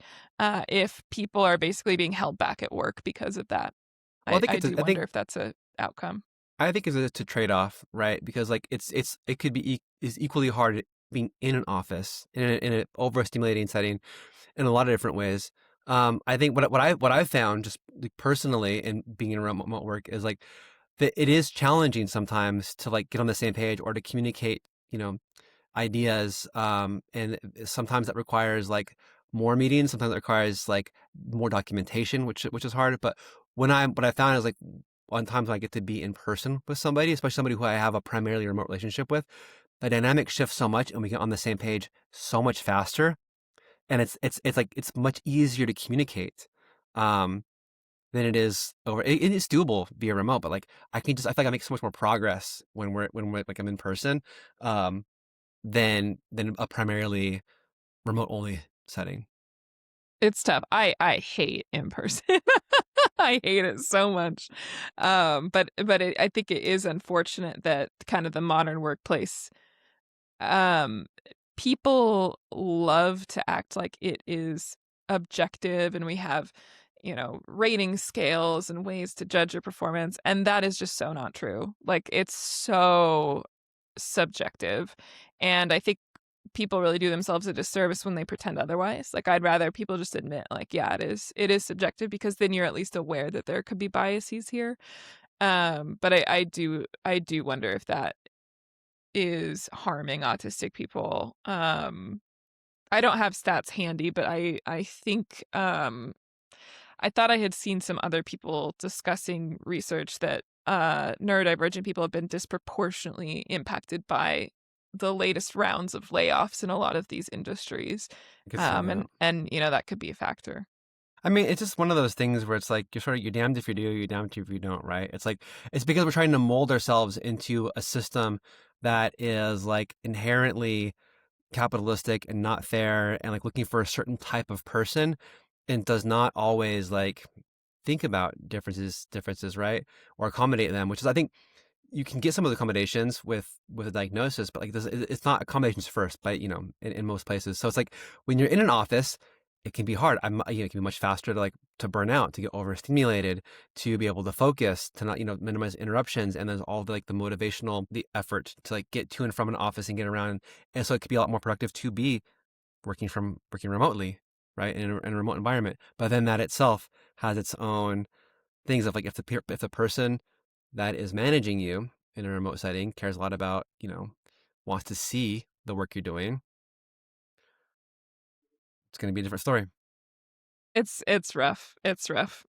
if people are basically being held back at work because of that. Well, I do wonder if that's a outcome. I think it's a trade off, right? Because like it could be is equally hard being in an office in an overstimulating setting in a lot of different ways. I think what I've found just like personally in being in remote work is like that it is challenging sometimes to like get on the same page or to communicate, you know, ideas. And sometimes that requires like more meetings. Sometimes it requires like more documentation, which is hard. But what I found is like on times when I get to be in person with somebody, especially somebody who I have a primarily remote relationship with, the dynamic shifts so much and we get on the same page so much faster. And it's like it's much easier to communicate. Um, than it is over. It is doable via remote, but like I feel like I make so much more progress when we're like I'm in person, um, than a primarily remote only setting. It's tough. I hate in person. I hate it so much. I think it is unfortunate that kind of the modern workplace, um, people love to act like it is objective, and we have, rating scales and ways to judge your performance, and that is just so not true. Like, it's so subjective, and I think people really do themselves a disservice when they pretend otherwise. Like, I'd rather people just admit, like, yeah, it is subjective, because then you're at least aware that there could be biases here. But I do wonder if that is harming autistic people. I don't have stats handy, but I think I thought I had seen some other people discussing research that neurodivergent people have been disproportionately impacted by the latest rounds of layoffs in a lot of these industries. I could see that. And that could be a factor. I mean, it's just one of those things where it's like you're damned if you do, you're damned if you don't, right? It's like it's because we're trying to mold ourselves into a system that is like inherently capitalistic and not fair and like looking for a certain type of person and does not always like think about differences, right? Or accommodate them, which is I think you can get some of the accommodations with a diagnosis, but like this, it's not accommodations first, but in most places. So it's like when you're in an office, it can be hard. It can be much faster to like to burn out, to get overstimulated, to be able to focus, to not minimize interruptions, and there's all the like the motivational, the effort to like get to and from an office and get around, and so it could be a lot more productive to be working remotely, right, in a remote environment. But then that itself has its own things of like if the person that is managing you in a remote setting cares a lot about, wants to see the work you're doing, it's going to be a different story. It's rough. It's rough.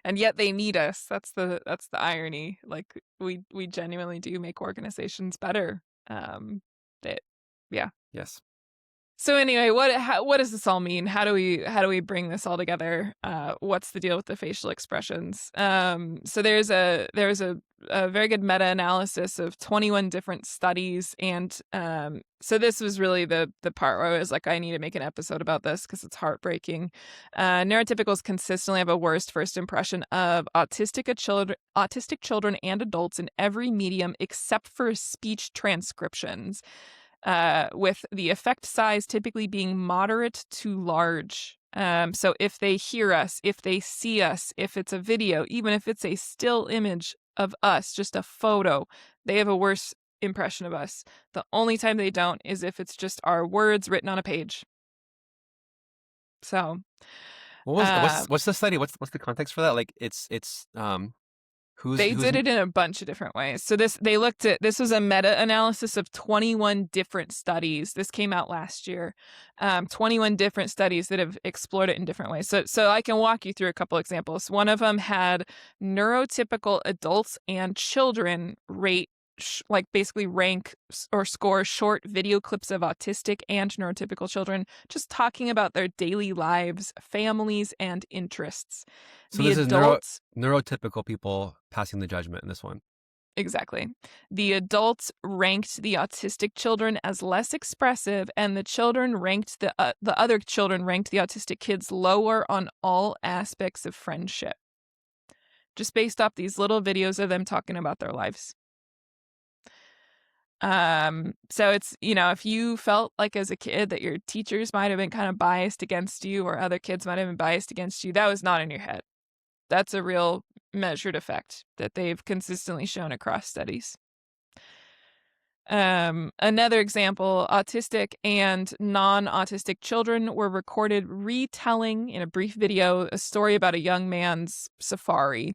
And yet they need us. That's the irony. Like, we genuinely do make organizations better. That yeah. Yes. So anyway, what does this all mean? How do we bring this all together? What's the deal with the facial expressions? So there's a very good meta-analysis of 21 different studies, and so this was really the part where I was like, I need to make an episode about this because it's heartbreaking. Neurotypicals consistently have a worst first impression of autistic children and adults in every medium except for speech transcriptions, with the effect size typically being moderate to large. So if they hear us, if they see us, if it's a video, even if it's a still image of us, just a photo, they have a worse impression of us. The only time they don't is if it's just our words written on a page. So, uh, What's the study? What's the context for that? Like it's they who's did it in a bunch of different ways. So this was a meta-analysis of 21 different studies. This came out last year. 21 different studies that have explored it in different ways. So I can walk you through a couple examples. One of them had neurotypical adults and children rate like basically rank or score short video clips of autistic and neurotypical children, just talking about their daily lives, families, and interests. so The this is adults neurotypical people passing the judgment in this one. Exactly. The adults ranked the autistic children as less expressive, and the other children ranked the autistic kids lower on all aspects of friendship, just based off these little videos of them talking about their lives. So it's, if you felt like as a kid that your teachers might have been kind of biased against you, or other kids might have been biased against you, that was not in your head. That's a real measured effect that they've consistently shown across studies. Another example, autistic and non-autistic children were recorded retelling in a brief video a story about a young man's safari.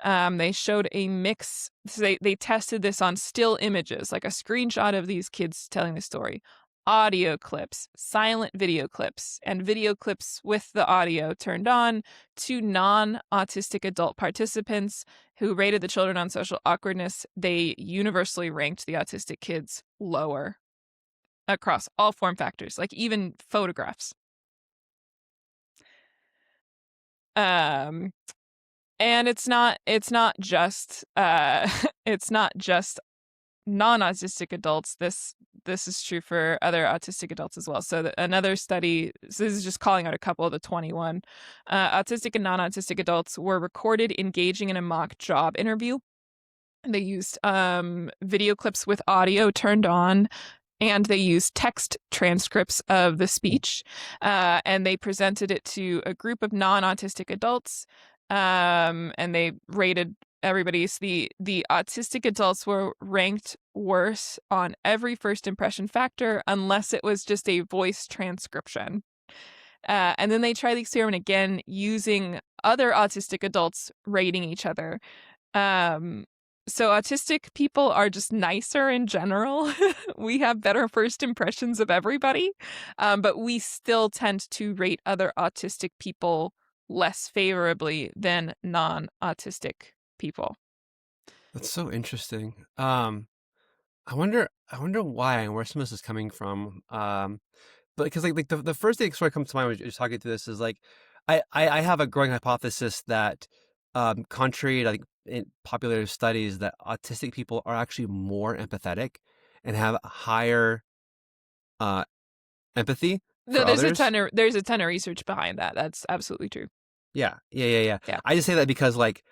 They showed a mix. So they tested this on still images, like a screenshot of these kids telling the story, audio clips, silent video clips, and video clips with the audio turned on to non-autistic adult participants who rated the children on social awkwardness. They universally ranked the autistic kids lower across all form factors, like even photographs. Um, and it's not just it's not just non-autistic adults. This is true for other autistic adults as well. So another study, so this is just calling out a couple of the 21, autistic and non-autistic adults were recorded engaging in a mock job interview. They used video clips with audio turned on, and they used text transcripts of the speech, and they presented it to a group of non-autistic adults, and they rated everybody's the autistic adults were ranked worse on every first impression factor unless it was just a voice transcription. And then they try the experiment again using other autistic adults rating each other. Um, so autistic people are just nicer in general. We have better first impressions of everybody, but we still tend to rate other autistic people less favorably than non-autistic people. That's so interesting. I wonder why and where some of this is coming from. But because like the first thing that sort of comes to mind when you're talking through this is like I have a growing hypothesis that contrary to like in popular studies that autistic people are actually more empathetic and have higher uh empathy No, for others. there's a ton of research behind that. That's absolutely true. Yeah. Yeah, I just say that because like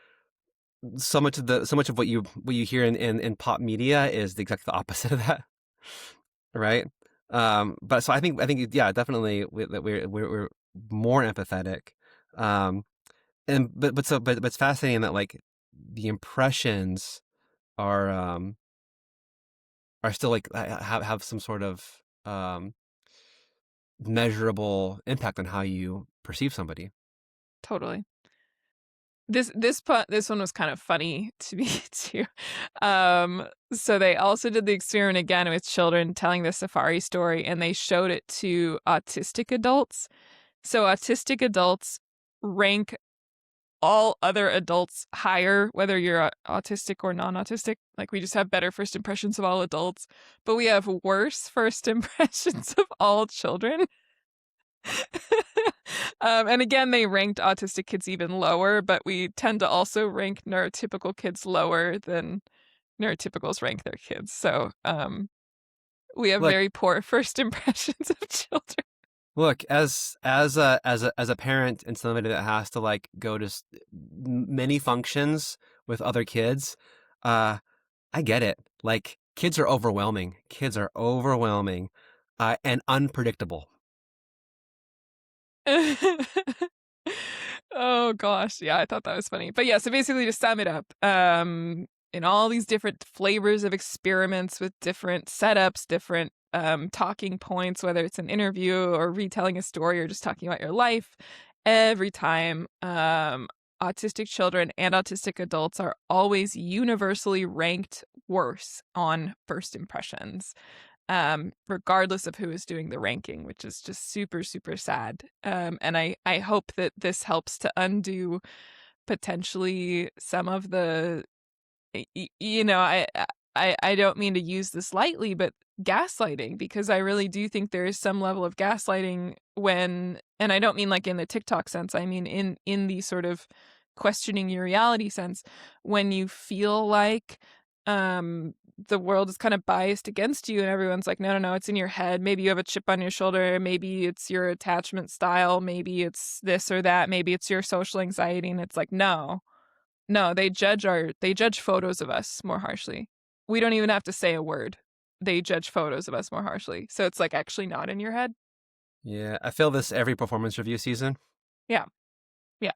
so much of what you hear in pop media is the exact opposite of that, right? But so I think yeah, definitely that we're more empathetic. Um, and but it's fascinating that like the impressions are are still like have some sort of measurable impact on how you perceive somebody. totally. This one was kind of funny to me too. So they also did the experiment again with children telling the safari story, and they showed it to autistic adults. So autistic adults rank all other adults higher, whether you're autistic or non-autistic. Like we just have better first impressions of all adults, but we have worse first impressions of all children. And again, they ranked autistic kids even lower, but we tend to also rank neurotypical kids lower than neurotypicals rank their kids. So we have Look, very poor first impressions of children. Look, as a parent and somebody that has to like go to many functions with other kids, uh, I get it. Like kids are overwhelming. Kids are overwhelming, and unpredictable. Oh gosh, yeah, I thought that was funny. But yeah, so basically to sum it up, in all these different flavors of experiments with different setups, different talking points, whether it's an interview or retelling a story or just talking about your life, every time autistic children and autistic adults are always universally ranked worse on first impressions, regardless of who is doing the ranking, which is just super, super sad. And I hope that this helps to undo potentially some of the, you know, I don't mean to use this lightly, but gaslighting, because I really do think there is some level of gaslighting when, and I don't mean like in the TikTok sense, I mean in the sort of questioning your reality sense, when you feel like um the world is kind of biased against you and everyone's like, no, no, no, it's in your head. Maybe you have a chip on your shoulder. Maybe it's your attachment style. Maybe it's this or that. Maybe it's your social anxiety. And it's like, no, no, they judge photos of us more harshly. We don't even have to say a word. They judge photos of us more harshly. So it's like actually not in your head. Yeah, I feel this every performance review season. Yeah. Yeah.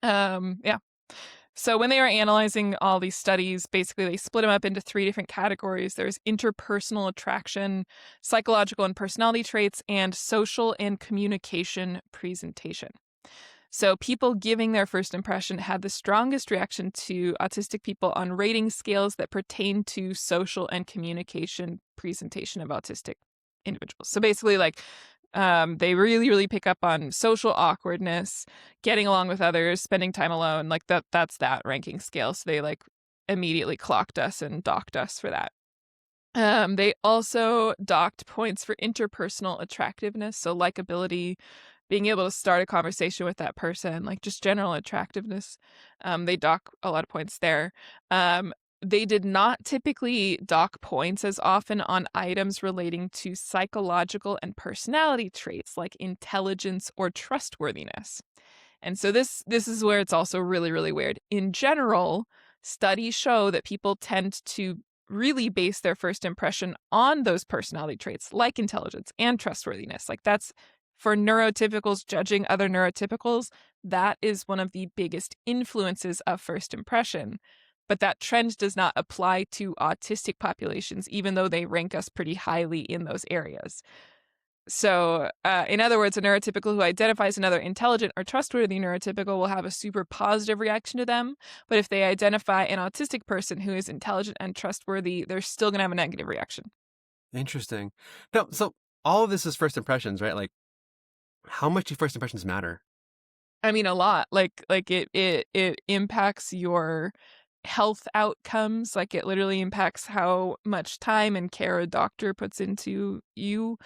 Yeah. So when they were analyzing all these studies, basically they split them up into three different categories. There's interpersonal attraction, psychological and personality traits, and social and communication presentation. So people giving their first impression had the strongest reaction to autistic people on rating scales that pertain to social and communication presentation of autistic individuals. So basically, like, they really, really pick up on social awkwardness, getting along with others, spending time alone. Like that's that ranking scale. So they like immediately clocked us and docked us for that. They also docked points for interpersonal attractiveness, so likability, being able to start a conversation with that person, like just general attractiveness. They dock a lot of points there. They did not typically dock points as often on items relating to psychological and personality traits like intelligence or trustworthiness. And so this is where it's also really, really weird. In general, studies show that people tend to really base their first impression on those personality traits like intelligence and trustworthiness. Like that's for neurotypicals judging other neurotypicals, that is one of the biggest influences of first impression. But that trend does not apply to autistic populations, even though they rank us pretty highly in those areas. So, in other words, a neurotypical who identifies another intelligent or trustworthy neurotypical will have a super positive reaction to them. But if they identify an autistic person who is intelligent and trustworthy, they're still going to have a negative reaction. Interesting. No, so all of this is first impressions, right? Like, how much do first impressions matter? I mean, a lot. Like it impacts your health outcomes. Like it literally impacts how much time and care a doctor puts into you.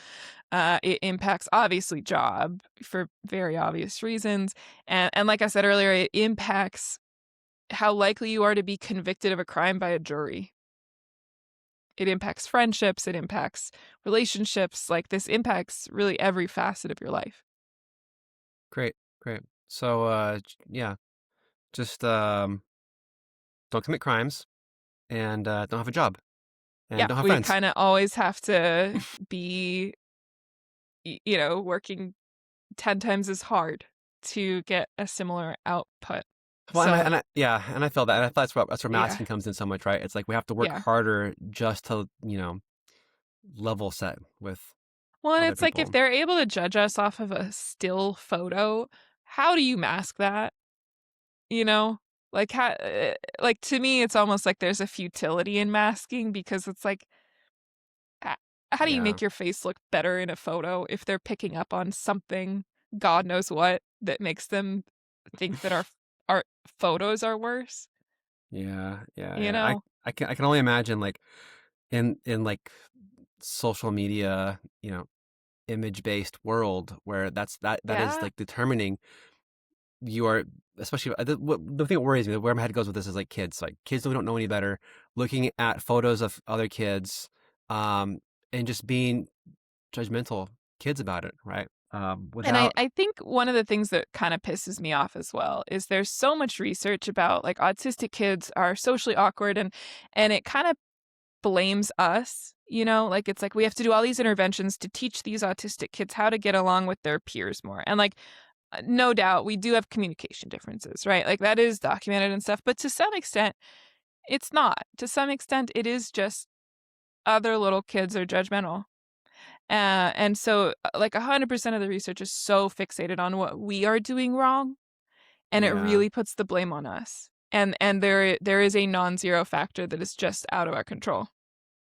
It impacts obviously job for very obvious reasons, and like I said earlier, it impacts how likely you are to be convicted of a crime by a jury. It impacts friendships. It impacts relationships. Like this impacts really every facet of your life. Great, great. So, yeah, just don't commit crimes and don't have a job and Yeah, don't have we friends. kind of always have to be working 10 times as hard to get a similar output. Well, So, yeah, and I feel that. And I thought that's where yeah. masking comes in so much, right? It's like we have to work Yeah. harder just to, level set with Well, and other it's like if people. they're able to judge us off of a still photo, how do you mask that? You know? Like like to me it's almost like there's a futility in masking because it's like h- how do you Yeah, make your face look better in a photo if they're picking up on something, God knows what, that makes them think that our photos are worse, yeah, yeah, you yeah. I know? I can I can only imagine like in like social media, image based world where that is Yeah. like determining you are, especially the thing that worries me, where my head goes with this is like kids who don't know any better, looking at photos of other kids, um, and just being judgmental kids about it, right? And I, Without, I think one of the things that kind of pisses me off as well is there's so much research about like autistic kids are socially awkward and it kind of blames us, like it's like we have to do all these interventions to teach these autistic kids how to get along with their peers more. And like no doubt we do have communication differences, right? Like that is documented and stuff, but to some extent it's not. To some extent it is just other little kids are judgmental. And so, like 100% of the research is so fixated on what we are doing wrong, and it yeah, really puts the blame on us. And there is a non-zero factor that is just out of our control.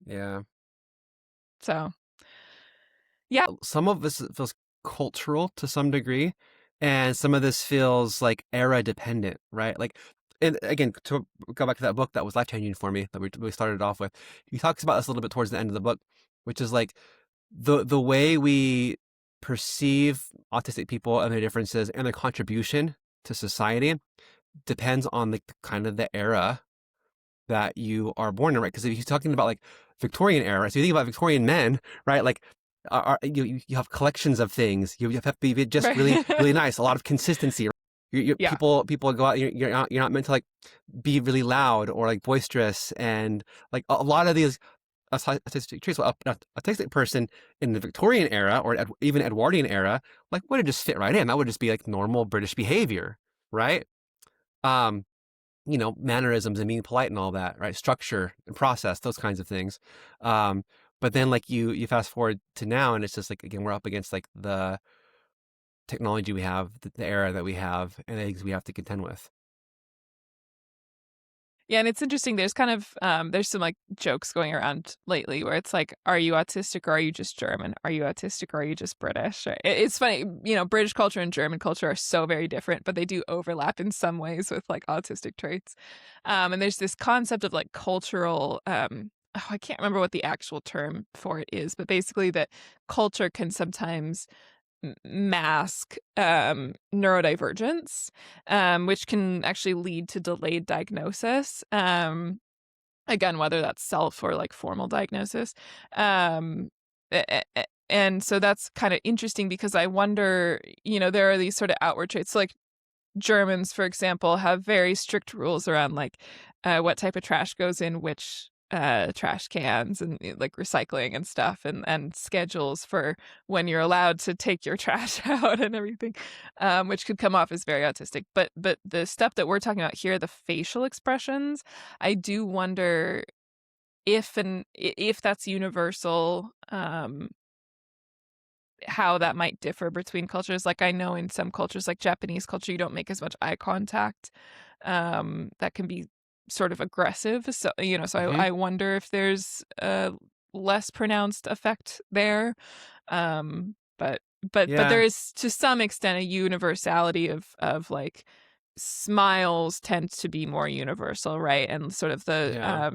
yeah. So, yeah. Some of this feels cultural to some degree, and some of this feels like era dependent, right? Like, and again, to go back to that book that was life changing for me that we started off with, he talks about this a little bit towards the end of the book, which is like the way we perceive autistic people and their differences and their contribution to society depends on the kind of the era that you are born in, right? Because if you're talking about like Victorian era, so you think about Victorian men, right? Like, you have collections of things. You have to be just really Right. really nice. A lot of consistency. Yeah. People go out. You're not meant to like be really loud or like boisterous, and like a lot of these autistic traits. Well, a autistic person in the Victorian era or even Edwardian era, like would have just fit right in. That would just be like normal British behavior, right? Um, mannerisms and being polite and all that, right? Structure and process, those kinds of things. Um, but then like you fast forward to now, and it's just like again we're up against like the technology we have, the era that we have, and the things we have to contend with. Yeah, and it's interesting. There's kind of there's some like jokes going around lately where it's like, are you autistic or are you just German? Are you autistic or are you just British? It's funny, British culture and German culture are so very different, but they do overlap in some ways with like autistic traits. And there's this concept of like cultural. Oh, I can't remember what the actual term for it is, but basically that culture can sometimes mask neurodivergence, which can actually lead to delayed diagnosis. Again, whether that's self or like formal diagnosis. And so that's kind of interesting because I wonder, there are these sort of outward traits. So like Germans, for example, have very strict rules around like what type of trash goes in which trash cans and like recycling and stuff, and schedules for when you're allowed to take your trash out and everything, which could come off as very autistic. But the stuff that we're talking about here, the facial expressions, I do wonder if that's universal, how that might differ between cultures. Like I know in some cultures, like Japanese culture, you don't make as much eye contact. That can be sort of aggressive. So, so Hmm. I wonder if there's a less pronounced effect there. But there Yeah, is to some extent a universality of like smiles tend to be more universal, right? And sort of the yeah,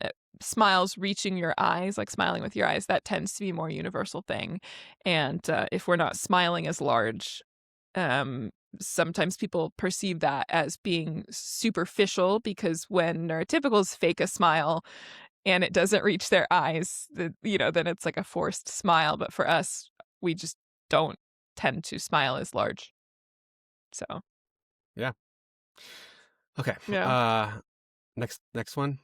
uh, smiles reaching your eyes, like smiling with your eyes, that tends to be a more universal thing. And if we're not smiling as large, um, sometimes people perceive that as being superficial because when neurotypicals fake a smile and it doesn't reach their eyes, then it's like a forced smile. But for us, we just don't tend to smile as large. So, yeah. Okay. yeah. Next one.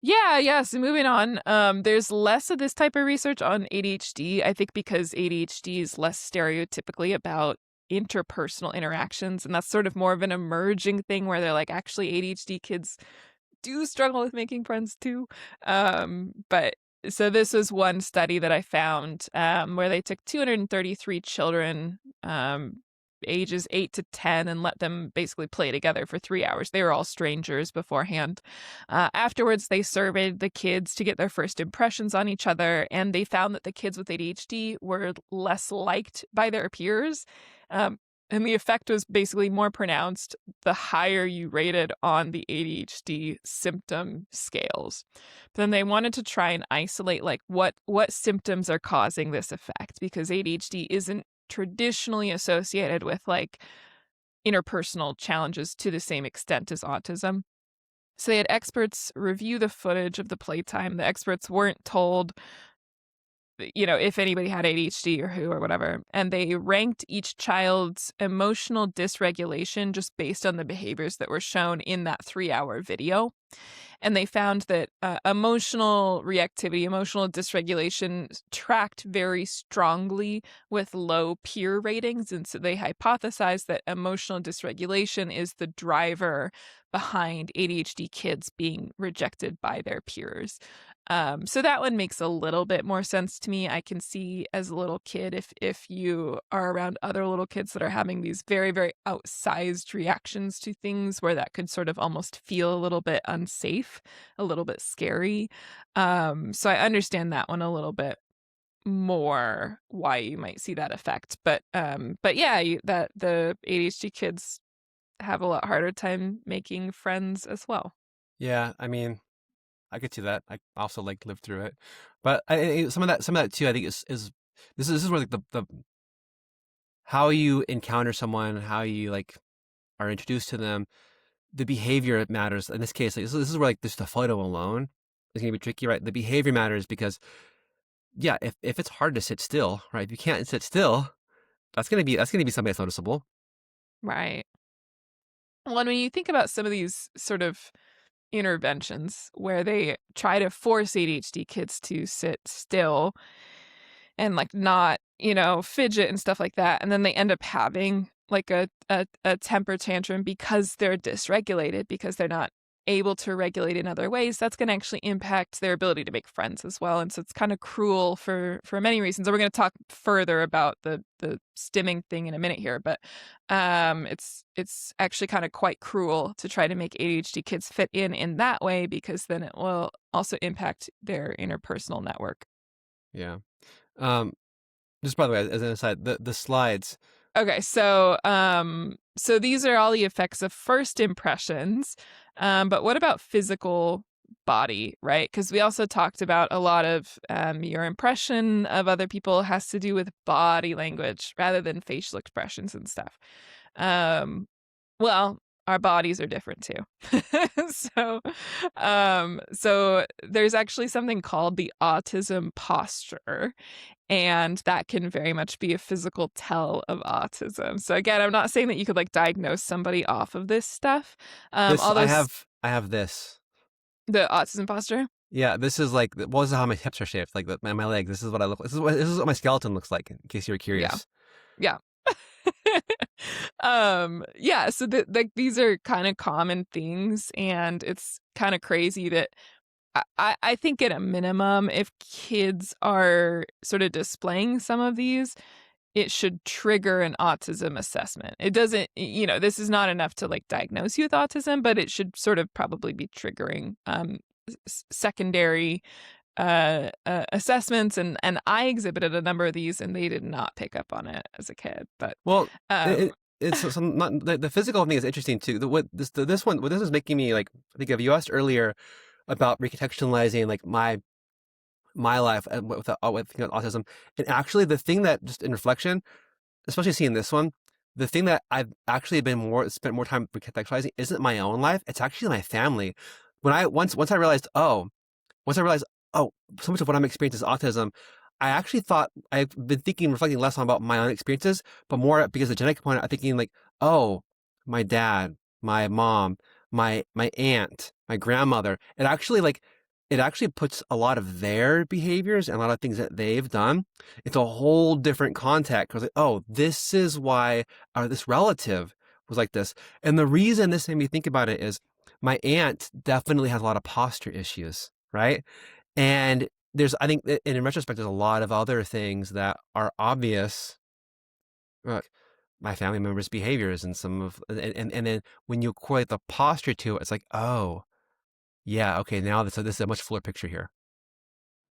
Yeah, yeah. So moving on, there's less of this type of research on ADHD. I think because ADHD is less stereotypically about interpersonal interactions, and that's sort of more of an emerging thing where they're like, actually, ADHD kids do struggle with making friends too. But so this was one study that I found where they took 233 children, ages 8 to 10, and let them basically play together for 3 hours. They were all strangers beforehand. Afterwards, they surveyed the kids to get their first impressions on each other, and they found that the kids with ADHD were less liked by their peers. Um, and the effect was basically more pronounced the higher you rated on the ADHD symptom scales. But then they wanted to try and isolate like what symptoms are causing this effect because ADHD isn't traditionally associated with like interpersonal challenges to the same extent as autism. So they had experts review the footage of the playtime. The experts weren't told if anybody had ADHD or who or whatever. And they ranked each child's emotional dysregulation just based on the behaviors that were shown in that 3-hour video. And they found that emotional reactivity, emotional dysregulation tracked very strongly with low peer ratings. And so they hypothesized that emotional dysregulation is the driver behind ADHD kids being rejected by their peers. So that one makes a little bit more sense to me. I can see as a little kid if you are around other little kids that are having these very, very outsized reactions to things where that could sort of almost feel a little bit unsafe, a little bit scary. So I understand that one a little bit more why you might see that effect. But yeah, that the ADHD kids have a lot harder time making friends as well. Yeah, I mean, I could see that. I also like lived through it, but some of that too. I think is this is where like the how you encounter someone, how you like are introduced to them, the behavior matters. In this case, like, this is where like just the photo alone is gonna be tricky, right? The behavior matters because yeah, if it's hard to sit still, right? If you can't sit still, that's gonna be something that's noticeable. Right. Well, and when you think about some of these sort of interventions where they try to force ADHD kids to sit still and like not, fidget and stuff like that. And then they end up having like a temper tantrum because they're dysregulated, because they're not able to regulate in other ways. That's going to actually impact their ability to make friends as well. And so it's kind of cruel for many reasons. And we're going to talk further about the stimming thing in a minute here, but it's actually kind of quite cruel to try to make ADHD kids fit in that way because then it will also impact their interpersonal network. Yeah. Um, just by the way, as an aside, the slides. Okay, so these are all the effects of first impressions. But what about physical body, right? Because we also talked about a lot of your impression of other people has to do with body language rather than facial expressions and stuff. Um, well, our bodies are different too. So there's actually something called the autism posture, and that can very much be a physical tell of autism. So again, I'm not saying that you could like diagnose somebody off of this stuff. This Although I have this. the autism posture. Yeah, this is like well, this is how my hips are shaped, like my leg. This is what I look. This is what my skeleton looks like. In case you were Yeah. curious. Yeah. Yeah, so like these are kind of common things, and it's kind of crazy that I think at a minimum, if kids are sort of displaying some of these, it should trigger an autism assessment. It doesn't, this is not enough to like diagnose you with autism, but it should sort of probably be triggering secondary assessments. And I exhibited a number of these, and they did not pick up on it as a kid. But Well, um, it's some not the physical thing is interesting too. This one what this is making me like think of. You asked earlier about recontextualizing like my life with autism, and actually the thing that just in reflection, especially seeing this one, the thing that I've actually been more spent more time recontextualizing isn't my own life. It's actually my family. When I once I realized, once I realized, oh, so much of what I'm experiencing is autism, I actually thought I've been thinking, reflecting less on about my own experiences, but more because of the genetic component. I'm thinking like, oh, my dad, my mom, my aunt, my grandmother. It actually puts a lot of their behaviors and a lot of things that they've done into a whole different context. Because like, oh, this is why this relative was like this, and the reason this made me think about it is my aunt definitely has a lot of posture issues, right? And I think, in retrospect, there's a lot of other things that are obvious, like my family members' behaviors and and then when you correlate the posture to it, it's like, oh, yeah, okay, now this is a much fuller picture here.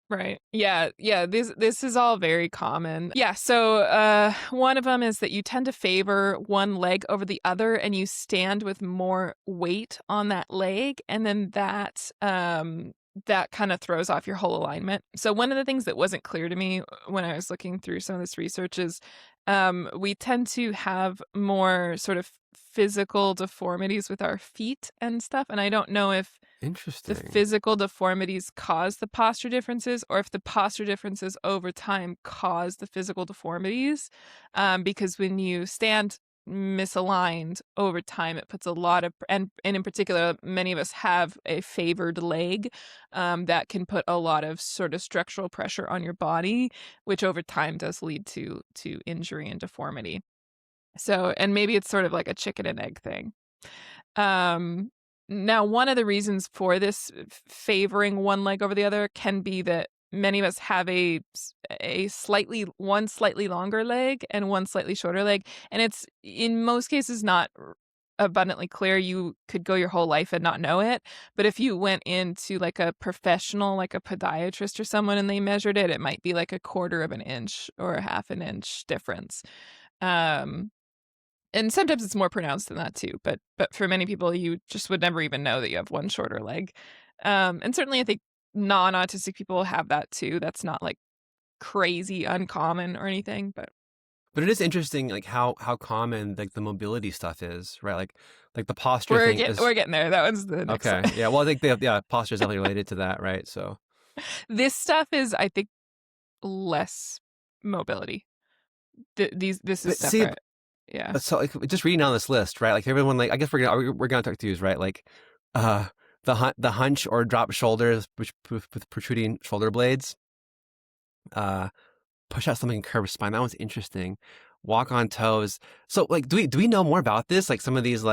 Right. Yeah, yeah, this is all very common. Yeah, so, one of them is that you tend to favor one leg over the other, and you stand with more weight on that leg, and then that kinda throws off your whole alignment. So one of the things that wasn't clear to me when I was looking through some of this research is, we tend to have more sort of physical deformities with our feet and stuff, and I don't know if the Interesting. physical deformities cause the posture differences, or if the posture differences over time cause the physical deformities. Because when you stand misaligned over time, it puts a lot of, and in particular, many of us have a favored leg that can put a lot of sort of structural pressure on your body, which over time does lead to injury and deformity. So, and maybe it's sort of like a chicken and egg thing. Um, Now one of the reasons for this favoring one leg over the other can be that many of us have a slightly longer leg and one slightly shorter leg, and it's in most cases not abundantly clear. You could go your whole life and not know it, but if you went into like a professional, like a podiatrist or someone, and they measured it, it might be like a quarter of an inch or a half an inch difference. Um and sometimes it's more pronounced than that too, but for many people, you just would never even know that you have one shorter leg. And certainly I think non-autistic people have that too. That's not, like, crazy uncommon or anything, but But it is interesting, like how common like the mobility stuff is, right? Like the posture thing is we're getting there. That one's the next okay. slide. Yeah, well, I think yeah, posture is definitely related to that, right? So, This stuff is, I think, less mobility. This is but see, separate. Yeah. so like just reading on this list, right? Like everyone, like I guess we're gonna talk to you, right? Like, uh, the hunch or drop shoulders, which with protruding shoulder blades, uh, push out something curved spine. That one's interesting. Walk on toes. So like, do we know more about this? Like some of Yeah,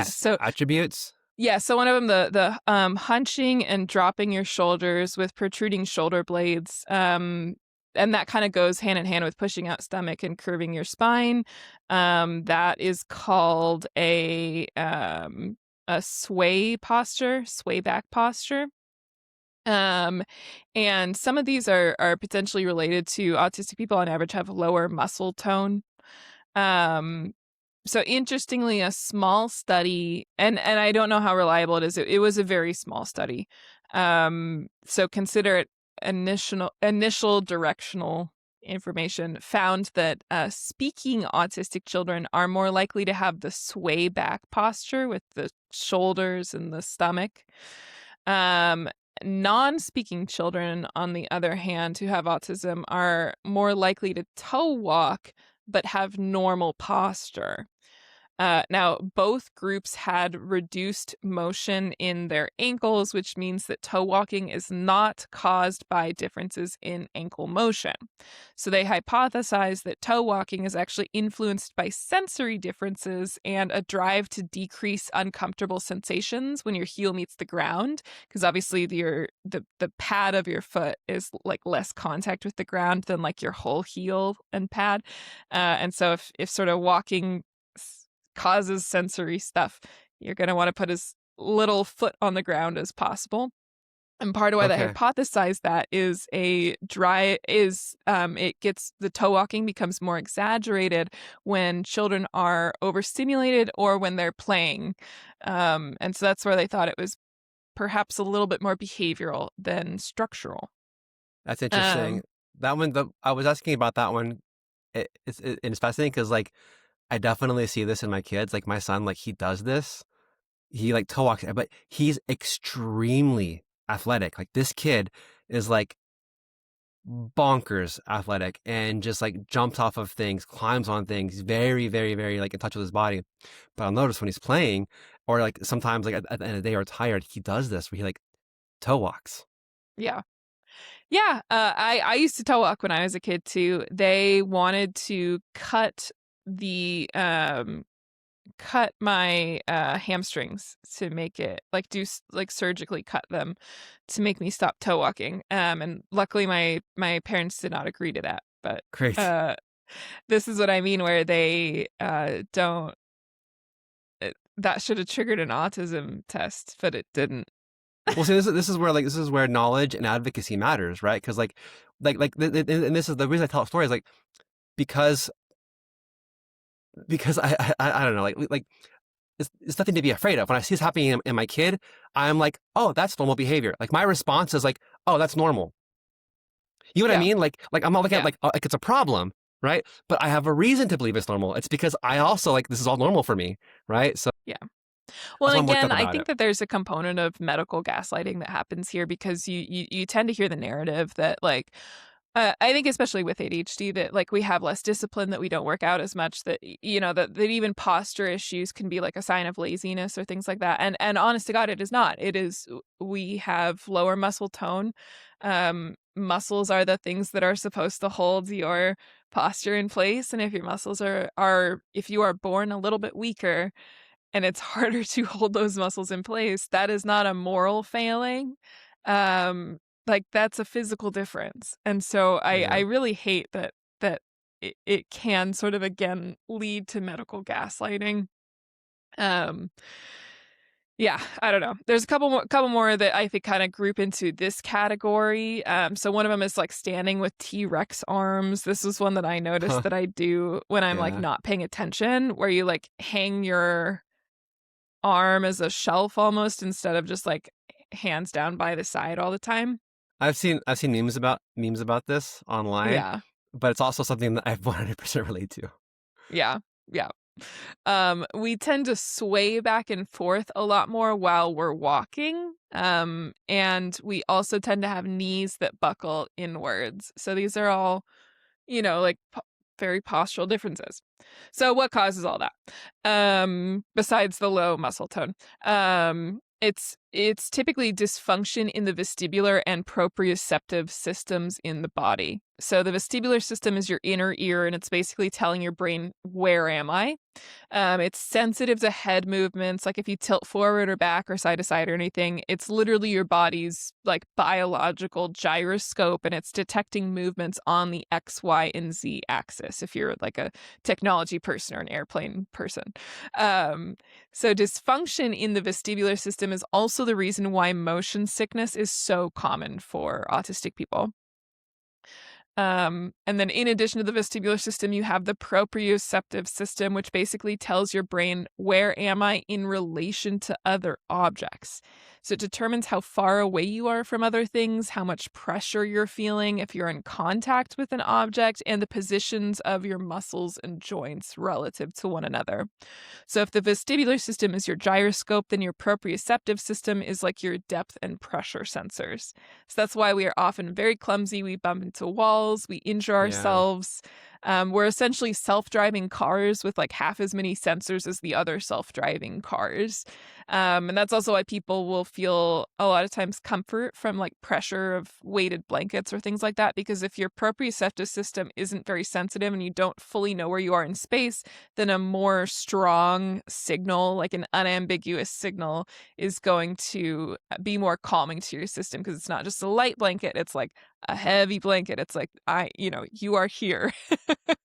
these so attributes. Yeah, so one of them, the hunching and dropping your shoulders with protruding shoulder blades, and that kinda goes hand in hand with pushing out stomach and curving your spine. That is called a sway posture, sway back posture. Um, and some of these are potentially related to autistic people on average have lower muscle tone. Um, so interestingly, a small study, and I don't know how reliable it is. It was a very small study. So consider it initial directional information found that speaking autistic children are more likely to have the sway back posture with the shoulders and the stomach. Um, Non-speaking children, on the other hand, who have autism are more likely to toe walk but have normal posture. Now, both groups had reduced motion in their ankles, which means that toe walking is not caused by differences in ankle motion. So they hypothesized that toe walking is actually influenced by sensory differences and a drive to decrease uncomfortable sensations when your heel meets the ground, because obviously the pad of your foot is like less contact with the ground than like your whole heel and pad. And so if sort of walking causes sensory stuff, you're going to want to put as little foot on the ground as possible. And part of why they Okay. hypothesize that is it gets the toe walking becomes more exaggerated when children are overstimulated or when they're playing. And so that's where they thought it was perhaps a little bit more behavioral than structural. That's interesting. Um, That one, I was asking about that one. It's fascinating because like I definitely see this in my kids. Like my son, like he does this. He like toe walks, but he's extremely athletic. Like this kid is like bonkers athletic and just like jumps off of things, climbs on things, very, very, very like in touch with his body. But I'll notice when he's playing, or like sometimes like at the end of the day or tired, he does this where he like toe walks. yeah. Yeah, I used to toe walk when I was a kid too. They wanted to cut my hamstrings to make it like like surgically cut them to make me stop toe walking. And luckily my parents did not agree to that. But Great. uh, this is what I mean, where they don't. That should have triggered an autism test, but it didn't. Well, see, this is where knowledge and advocacy matters, right? Because and this is the reason I tell a story is like because I don't know like it's nothing to be afraid of. When I see this happening in my kid, I'm like, oh, that's normal behavior. Like my response is like, oh, that's normal. You know what I Yeah, mean? Like I'm not looking at yeah, like it's a problem, right? But I have a reason to believe it's normal. It's because I also like this is all normal for me, right? So yeah. Well, that's why and I'm worked again, up I about think it. that there's a component of medical gaslighting that happens here because you tend to hear the narrative that like I think especially with ADHD that like we have less discipline, that we don't work out as much, that you know that even posture issues can be like a sign of laziness or things like that. And honest to God, it is not. It is we have lower muscle tone. Muscles are the things that are supposed to hold your posture in place, and if your muscles are if you are born a little bit weaker and it's harder to hold those muscles in place, that is not a moral failing. Like that's a physical difference. And so I Yeah. really hate that it can sort of again lead to medical gaslighting. Um yeah, I don't know. There's a couple more that I think kind of group into this category. So one of them is like standing with T-Rex arms. This is one that I noticed Huh. that I do when I'm like Yeah. not paying attention, where you like hang your arm as a shelf almost instead of just like hands down by the side all the time. I've seen memes about this online, Yeah. but it's also something that I 100% relate to. Yeah. Yeah. We tend to sway back and forth a lot more while we're walking. And we also tend to have knees that buckle inwards. So these are all, like very postural differences. So what causes all that? Besides the low muscle tone. It's typically dysfunction in the vestibular and proprioceptive systems in the body. So the vestibular system is your inner ear, and it's basically telling your brain, where am I? It's sensitive to head movements. Like if you tilt forward or back or side to side or anything, it's literally your body's like biological gyroscope, and it's detecting movements on the X, Y, and Z axis if you're like a technology person or an airplane person. Um, so dysfunction in the vestibular system is also the reason why motion sickness is so common for autistic people. And then in addition to the vestibular system, you have the proprioceptive system, which basically tells your brain, where am I in relation to other objects? So it determines how far away you are from other things, how much pressure you're feeling if you're in contact with an object, and the positions of your muscles and joints relative to one another. So if the vestibular system is your gyroscope, then your proprioceptive system is like your depth and pressure sensors. So that's why we are often very clumsy. We bump into walls, we injure Yeah. ourselves. We're essentially self-driving cars with like half as many sensors as the other self-driving cars. And that's also why people will feel a lot of times comfort from like pressure of weighted blankets or things like that. Because if your proprioceptive system isn't very sensitive and you don't fully know where you are in space, then a more strong signal, like an unambiguous signal, is going to be more calming to your system because it's not just a light blanket, it's like a heavy blanket. It's like, you are here.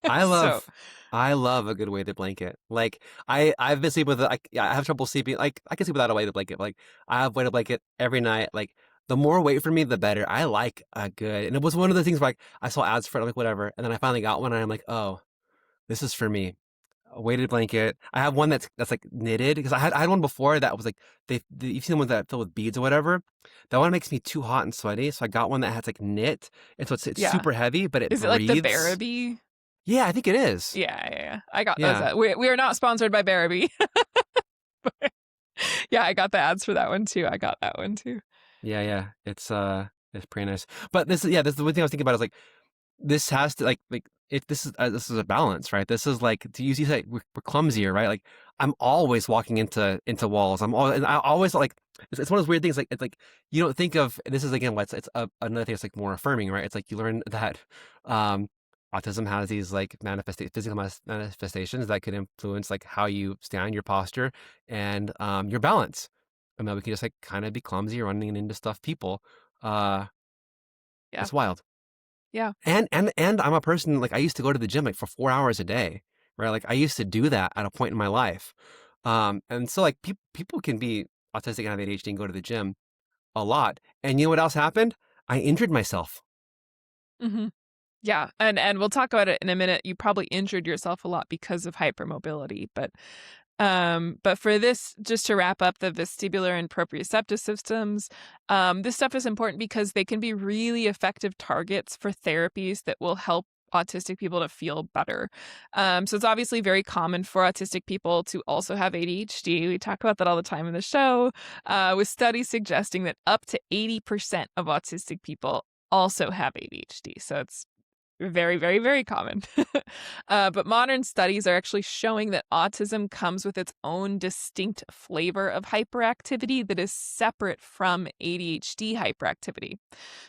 I So, love I love a good weighted blanket. Like I've been sleeping with I have trouble sleeping. Like I can sleep without a weighted blanket. Like I have weighted blanket every night. Like the more weight for me, the better. I like a good. And it was one of the things where like I saw ads for it, like whatever, and then I finally got one, and I'm like, oh, this is for me. A weighted blanket. I have one that's like knitted because I had one before that was like you've seen the ones that fill with beads or whatever. That one makes me too hot and sweaty, so I got one that has like knit, and so it's yeah. super heavy, but it Is it like the breathes. Barabee? Yeah, I think it is. Yeah. I got those. Yeah. We are not sponsored by Barabee. Yeah, I got the ads for that one too. I got that one too. Yeah. It's pretty nice. But this is the one thing I was thinking about is like this has to like if this is a balance, right? This is like to use you say we're clumsier, right? Like I'm always walking into walls. And I always like it's one of those weird things like it's like you don't think of and this is again what's another thing that's like more affirming, right? It's like you learn that um autism has these like physical manifestations that could influence like how you stand, your posture, and your balance. And that we can just like kind of be clumsy running into stuff people. Uh Yeah. it's wild. Yeah. And I'm a person like I used to go to the gym like for 4 hours a day, right? Like I used to do that at a point in my life. And so like people can be autistic and have ADHD and go to the gym a lot. And you know what else happened? I injured myself. Mhm. Yeah, and we'll talk about it in a minute. You probably injured yourself a lot because of hypermobility, but for this, just to wrap up the vestibular and proprioceptive systems, this stuff is important because they can be really effective targets for therapies that will help autistic people to feel better. So it's obviously very common for autistic people to also have ADHD. We talk about that all the time in the show, with studies suggesting that up to 80% of autistic people also have ADHD. So it's very, very, very common. But modern studies are actually showing that autism comes with its own distinct flavor of hyperactivity that is separate from ADHD hyperactivity.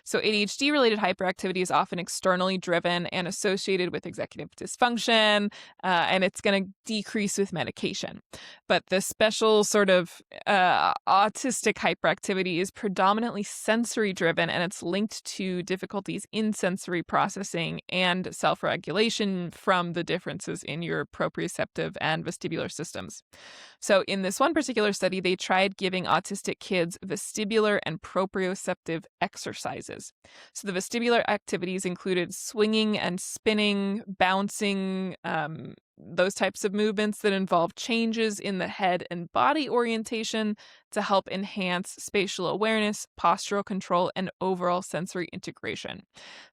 So, ADHD related hyperactivity is often externally driven and associated with executive dysfunction, and it's going to decrease with medication. But the special sort of autistic hyperactivity is predominantly sensory driven and it's linked to difficulties in sensory processing and self regulation from the differences in your proprioceptive and vestibular systems. So, in this one particular study, they tried giving autistic kids vestibular and proprioceptive exercises. So, the vestibular activities included swinging and spinning, bouncing, those types of movements that involve changes in the head and body orientation to help enhance spatial awareness, postural control, and overall sensory integration.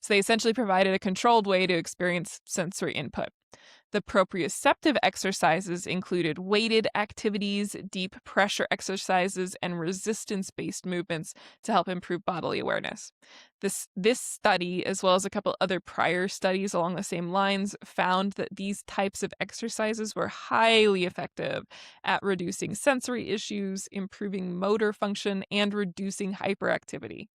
So, they essentially provided a controlled way to experience sensory input. The proprioceptive exercises included weighted activities, deep pressure exercises, and resistance based movements to help improve bodily awareness. This study, as well as a couple other prior studies along the same lines, found that these types of exercises were highly effective at reducing sensory issues, improving motor function, and reducing hyperactivity.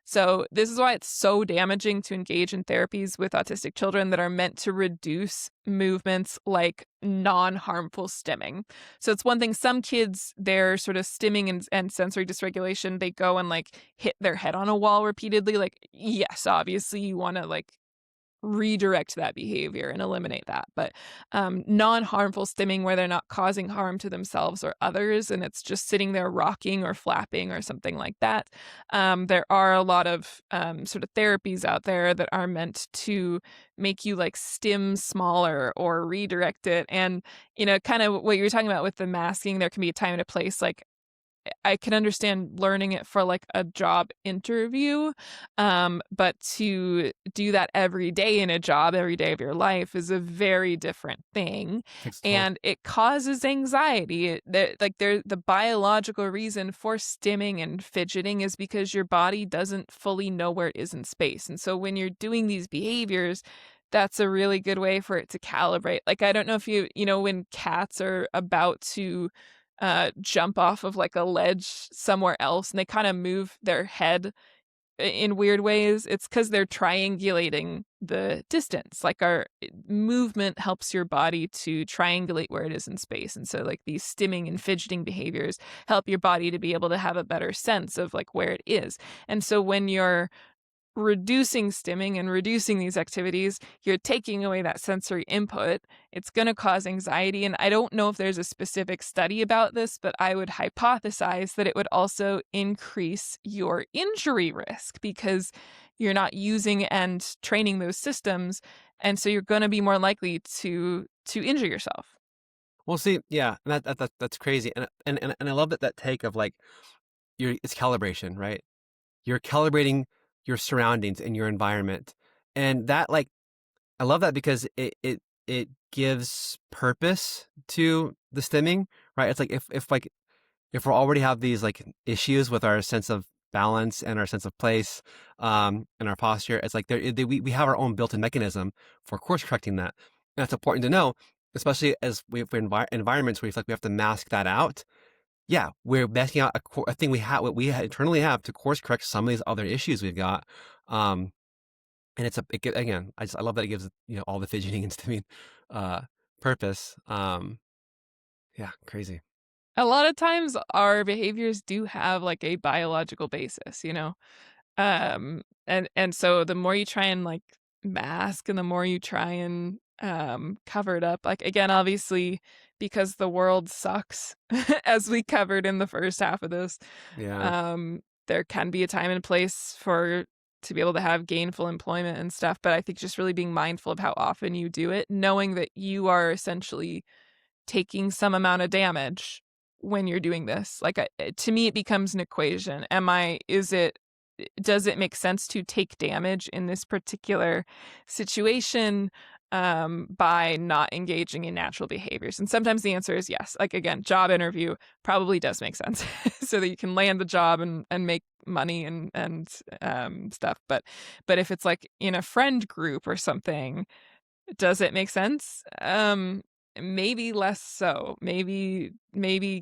So, this is why it's so damaging to engage in therapies with autistic children that are meant to reduce movements like non harmful stimming. So, it's one thing, some kids, their sort of stimming and sensory dysregulation, they go and like hit their head on a wall repeatedly. Like, yes, obviously, you want to like redirect that behavior and eliminate that. But non-harmful stimming where they're not causing harm to themselves or others, and it's just sitting there rocking or flapping or something like that. There are a lot of sort of therapies out there that are meant to make you like stim smaller or redirect it. And, kind of what you were talking about with the masking, there can be a time and a place. Like I can understand learning it for like a job interview, but to do that every day in a job, every day of your life is a very different thing, Takes a toll. and it causes anxiety. The biological reason for stimming and fidgeting is because your body doesn't fully know where it is in space, and so when you're doing these behaviors, that's a really good way for it to calibrate. Like, I don't know if you know, when cats are about to jump off of like a ledge somewhere else and they kind of move their head in weird ways, it's because they're triangulating the distance. Like, our movement helps your body to triangulate where it is in space. And so, like, these stimming and fidgeting behaviors help your body to be able to have a better sense of like where it is. And so, when you're reducing stimming and reducing these activities, you're taking away that sensory input. It's going to cause anxiety. And I don't know if there's a specific study about this, but I would hypothesize that it would also increase your injury risk because you're not using and training those systems. And so you're going to be more likely to injure yourself. Well, see, yeah, that's crazy, and I love that take of like it's calibration, right? You're calibrating your surroundings and your environment, and that like I love that because it gives purpose to the stimming, right? It's like if we already have these like issues with our sense of balance and our sense of place, and our posture, it's like we have our own built-in mechanism for course correcting that. And that's important to know, especially as we're environments where we feel like we have to mask that out. Yeah, we're masking out a thing what we internally have to course correct some of these other issues we've got. Um, and again, I love that it gives, all the fidgeting and stimming, uh, purpose. Yeah, crazy. A lot of times our behaviors do have like a biological basis, you know? And so the more you try and like mask and the more you try and cover it up, like, again, obviously, because the world sucks, as we covered in the first half of this, Yeah. um, there can be a time and place for to be able to have gainful employment and stuff. But I think just really being mindful of how often you do it, knowing that you are essentially taking some amount of damage when you're doing this. Like, to me, it becomes an equation. Does it make sense to take damage in this particular situation, by not engaging in natural behaviors? And sometimes the answer is yes. Like, again, job interview probably does make sense so that you can land the job and make money and stuff. But if it's like in a friend group or something, does it make sense? Maybe less so. Maybe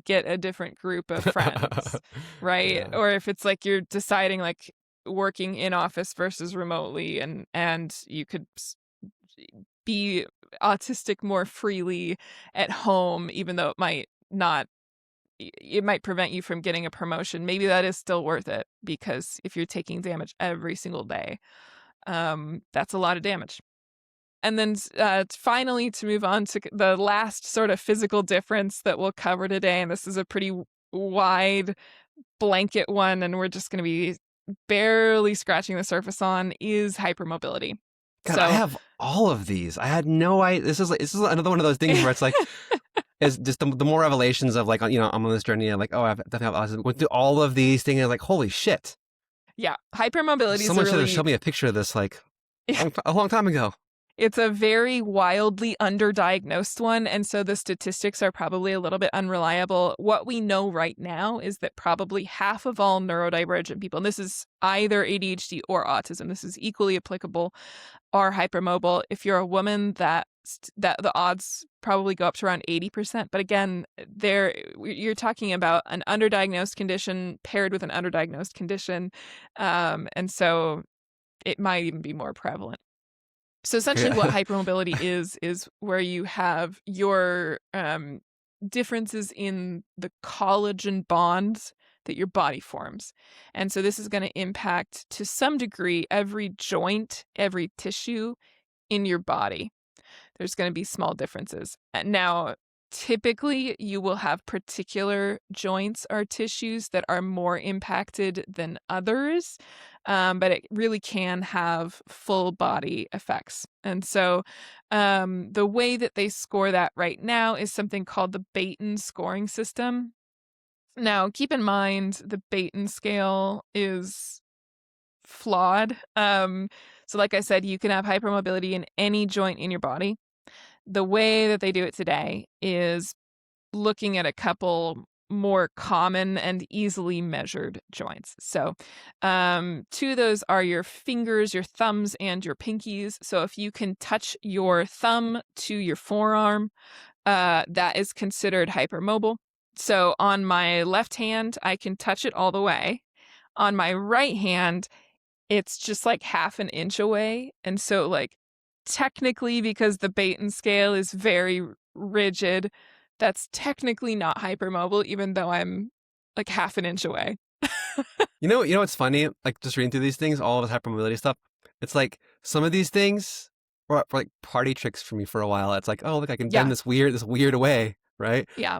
get a different group of friends, right? Yeah. Or if it's like you're deciding like working in office versus remotely and you could be autistic more freely at home, even though it might prevent you from getting a promotion. Maybe that is still worth it, because if you're taking damage every single day, that's a lot of damage. And then, finally, to move on to the last sort of physical difference that we'll cover today, and this is a pretty wide blanket one, and we're just going to be barely scratching the surface on, is hypermobility. God, I So, have all of these. I had no idea. This is another one of those things where it's like, is just the more revelations of like, I'm on this journey. I'm like, oh, I've definitely have autism. Went through all of these things. And like, holy shit! yeah, hypermobility is a Someone should have really shown me a picture of this like a long time ago. it's a very wildly underdiagnosed one, and so the statistics are probably a little bit unreliable. What we know right now is that probably half of all neurodivergent people, and this is either ADHD or autism, this is equally applicable, are hypermobile. If you're a woman, that the odds probably go up to around 80%. But again, you're talking about an underdiagnosed condition paired with an underdiagnosed condition, and so it might even be more prevalent. So essentially what Okay. hypermobility is where you have your differences in the collagen bonds that your body forms. And so this is going to impact to some degree every joint, every tissue in your body. There's going to be small differences. Now, typically, you will have particular joints or tissues that are more impacted than others, but it really can have full body effects. And so, the way that they score that right now is something called the Baton scoring system. Now, keep in mind the Baton scale is flawed. So, like I said, you can have hypermobility in any joint in your body. The way that they do it today is looking at a couple more common and easily measured joints. So, two of those are your fingers, your thumbs, and your pinkies. So, if you can touch your thumb to your forearm, that is considered hypermobile. So, on my left hand, I can touch it all the way. On my right hand, it's just like half an inch away. And so, like, technically, because the Baton scale is very rigid, that's technically not hypermobile, even though I'm like half an inch away. You know what's funny? Like just reading through these things, all of this hypermobility stuff. It's like some of these things were like party tricks for me for a while. It's like, oh look, I can bend Yeah, this weird way, right? yeah,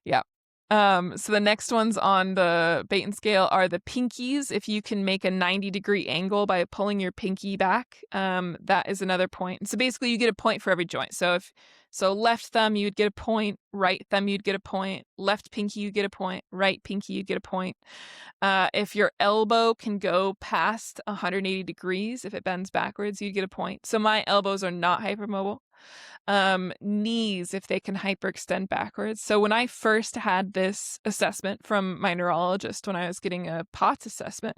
yeah. So the next ones on the Baton scale are the pinkies. If you can make a 90-degree angle by pulling your pinky back, that is another point. So basically, you get a point for every joint. So left thumb, you'd get a point. Right thumb, you'd get a point. Left pinky, you get a point. Right pinky, you get a point. If your elbow can go past 180 degrees, if it bends backwards, you get a point. So my elbows are not hypermobile. Knees, if they can hyperextend backwards. So when I first had this assessment from my neurologist when I was getting a POTS assessment,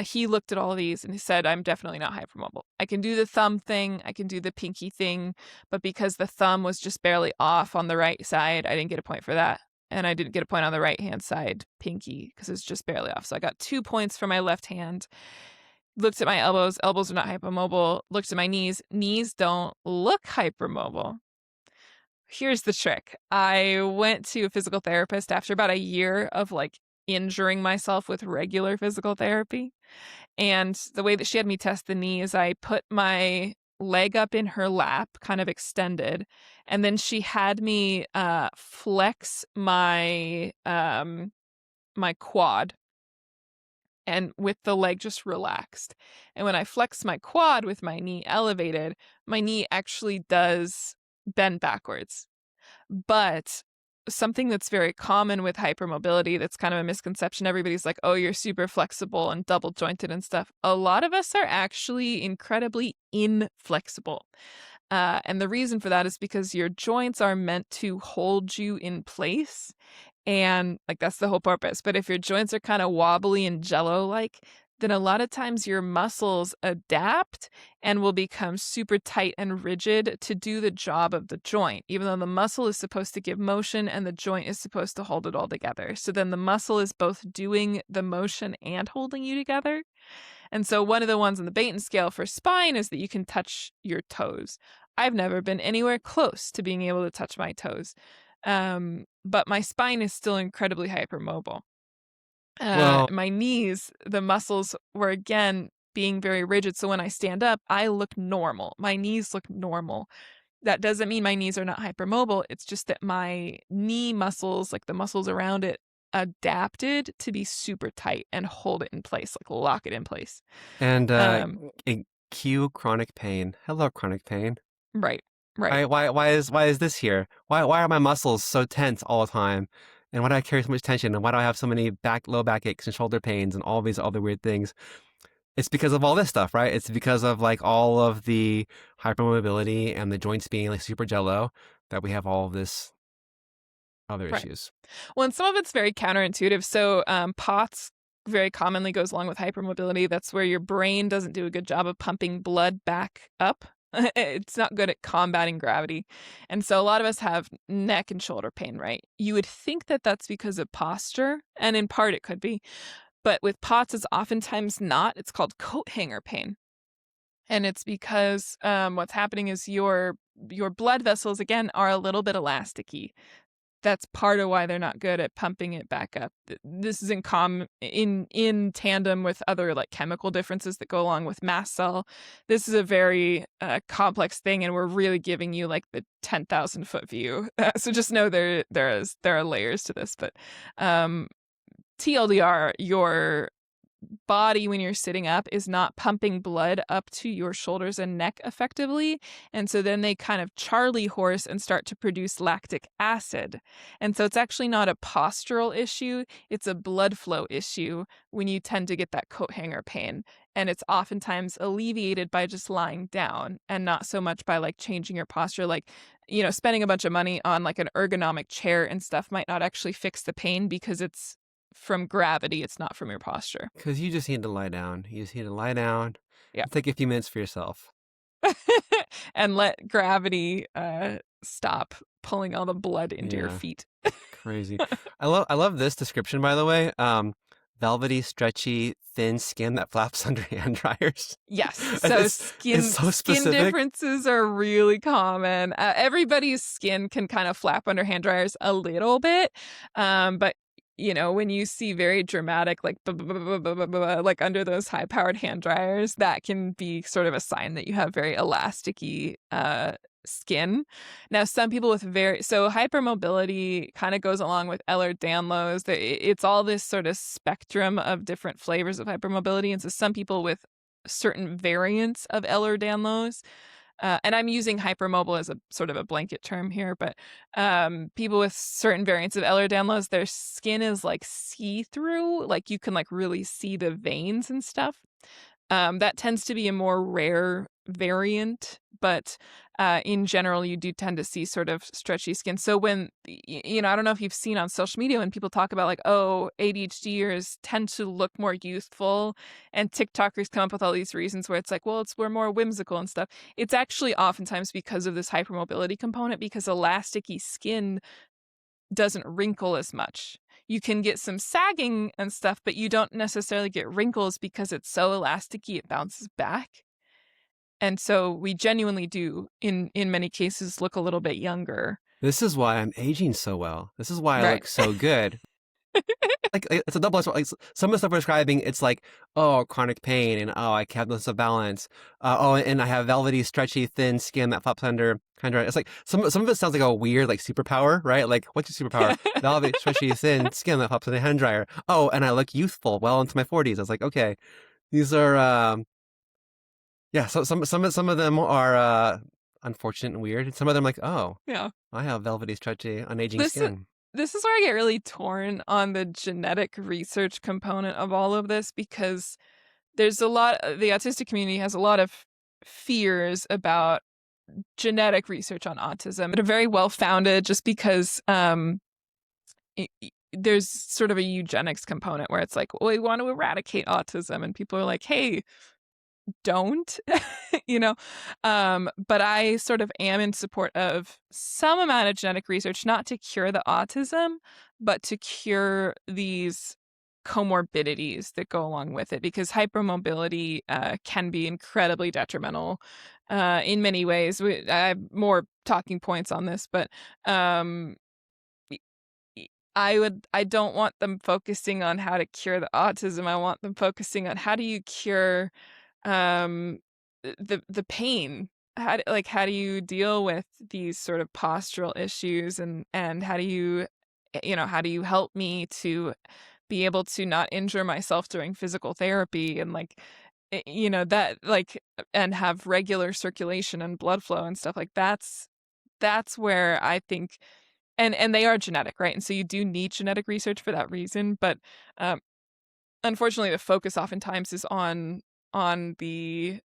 he looked at all of these and he said, I'm definitely not hypermobile. I can do the thumb thing, I can do the pinky thing, but because the thumb was just barely off on the right side, I didn't get a point for that. And I didn't get a point on the right hand side pinky because it's just barely off. So I got 2 points for my left hand. Looked at my elbows. Elbows are not hypermobile. Looked at my knees. Knees don't look hypermobile. Here's the trick. I went to a physical therapist after about a year of like injuring myself with regular physical therapy. And the way that she had me test the knee is I put my leg up in her lap, kind of extended, and then she had me flex my quad, and with the leg just relaxed. And when I flex my quad with my knee elevated, my knee actually does bend backwards. But something that's very common with hypermobility, that's kind of a misconception. Everybody's like, oh, you're super flexible and double jointed and stuff. A lot of us are actually incredibly inflexible. And the reason for that is because your joints are meant to hold you in place. And like that's the whole purpose. But if your joints are kind of wobbly and jello like, then a lot of times your muscles adapt and will become super tight and rigid to do the job of the joint, even though the muscle is supposed to give motion and the joint is supposed to hold it all together. So then the muscle is both doing the motion and holding you together. And so one of the ones on the Baton scale for spine is that you can touch your toes. I've never been anywhere close to being able to touch my toes. But my spine is still incredibly hypermobile. Well, My knees, the muscles were again being very rigid. So when I stand up, I look normal. My knees look normal. That doesn't mean my knees are not hypermobile. It's just that my knee muscles, like the muscles around it, adapted to be super tight and hold it in place, like lock it in place. and Um, cue chronic pain. Hello, chronic pain. right, right. Why is this here? Why are my muscles so tense all the time? And why do I carry so much tension? And why do I have so many low back aches and shoulder pains and all these other weird things? It's because of all this stuff, right? It's because of like all of the hypermobility and the joints being like super jello that we have all of this other Right. issues. Well, and some of it's very counterintuitive. So, POTS very commonly goes along with hypermobility. That's where your brain doesn't do a good job of pumping blood back up. It's not good at combating gravity. And so a lot of us have neck and shoulder pain, right? You would think that that's because of posture, and in part it could be. But with POTS, it's oftentimes not. It's called coat hanger pain. And it's because what's happening is your blood vessels, again, are a little bit elasticy. That's part of why they're not good at pumping it back up. This is in tandem with other like chemical differences that go along with mast cell. This is a very complex thing, and we're really giving you like the 10,000-foot view. So just know there are layers to this. But TLDR, your body when you're sitting up is not pumping blood up to your shoulders and neck effectively. And so then they kind of charley horse and start to produce lactic acid. And so it's actually not a postural issue, it's a blood flow issue when you tend to get that coat hanger pain. And it's oftentimes alleviated by just lying down and not so much by like changing your posture. Like, spending a bunch of money on like an ergonomic chair and stuff might not actually fix the pain because it's from gravity, it's not from your posture. Because you just need to lie down. You just need to lie down Yeah. and take a few minutes for yourself. And let gravity stop pulling all the blood into your Yeah, feet. crazy. I love this description, by the way. Velvety, stretchy, thin skin that flaps under hand dryers. Yes. So It's so skin specific. differences are really common. Everybody's skin can kind of flap under hand dryers a little bit, but when you see very dramatic, like like under those high-powered hand dryers, that can be sort of a sign that you have very elasticy skin. Now, some people with so hypermobility kind of goes along with Ehlers-Danlos. It's all this sort of spectrum of different flavors of hypermobility, and so some people with certain variants of Ehlers-Danlos, and I'm using hypermobile as a sort of a blanket term here, but people with certain variants of Ehlers-Danlos, their skin is like see-through, like you can like really see the veins and stuff. That tends to be a more rare variant, but in general, you do tend to see sort of stretchy skin. So when, I don't know if you've seen on social media when people talk about like, oh, ADHDers tend to look more youthful, and TikTokers come up with all these reasons where it's like, well, we're more whimsical and stuff. It's actually oftentimes because of this hypermobility component, because elasticy skin doesn't wrinkle as much. You can get some sagging and stuff, but you don't necessarily get wrinkles because it's so elasticy it bounces back. And so we genuinely do, in many cases, look a little bit younger. This is why I'm aging so well. This is why I Right. look so good. Like it's a double edged sword. Like some of the stuff we're describing, it's like, oh, chronic pain, and oh, I have no sense of balance. Oh, and I have velvety, stretchy, thin skin that flaps under. Kind of, it's like some of it sounds like a weird like superpower, right? Like, what's your superpower? Velvety, stretchy, thin skin that flaps under a hand dryer. Oh, and I look youthful, well into my 40s. I was like, okay, these are yeah. So some of them are unfortunate and weird, and some of them like, oh, Yeah. I have velvety, stretchy, unaging This is skin. this is where I get really torn on the genetic research component of all of this, because there's a lot the autistic community has a lot of fears about genetic research on autism that are very well founded, just because there's sort of a eugenics component where it's like, well, we want to eradicate autism, and people are like, hey, don't. you know but I sort of am in support of some amount of genetic research, not to cure the autism, but to cure these comorbidities that go along with it, because hypermobility can be incredibly detrimental in many ways. I have more talking points on this, but um I don't want them focusing on how to cure the autism. I want them focusing on how do you cure um the pain. How do you deal with these sort of postural issues, and how do you how do you help me to be able to not injure myself during physical therapy, and like that, like, and have regular circulation and blood flow and stuff. Like that's where I think, and they are genetic, right? And so you do need genetic research for that reason, but um unfortunately the focus oftentimes is on the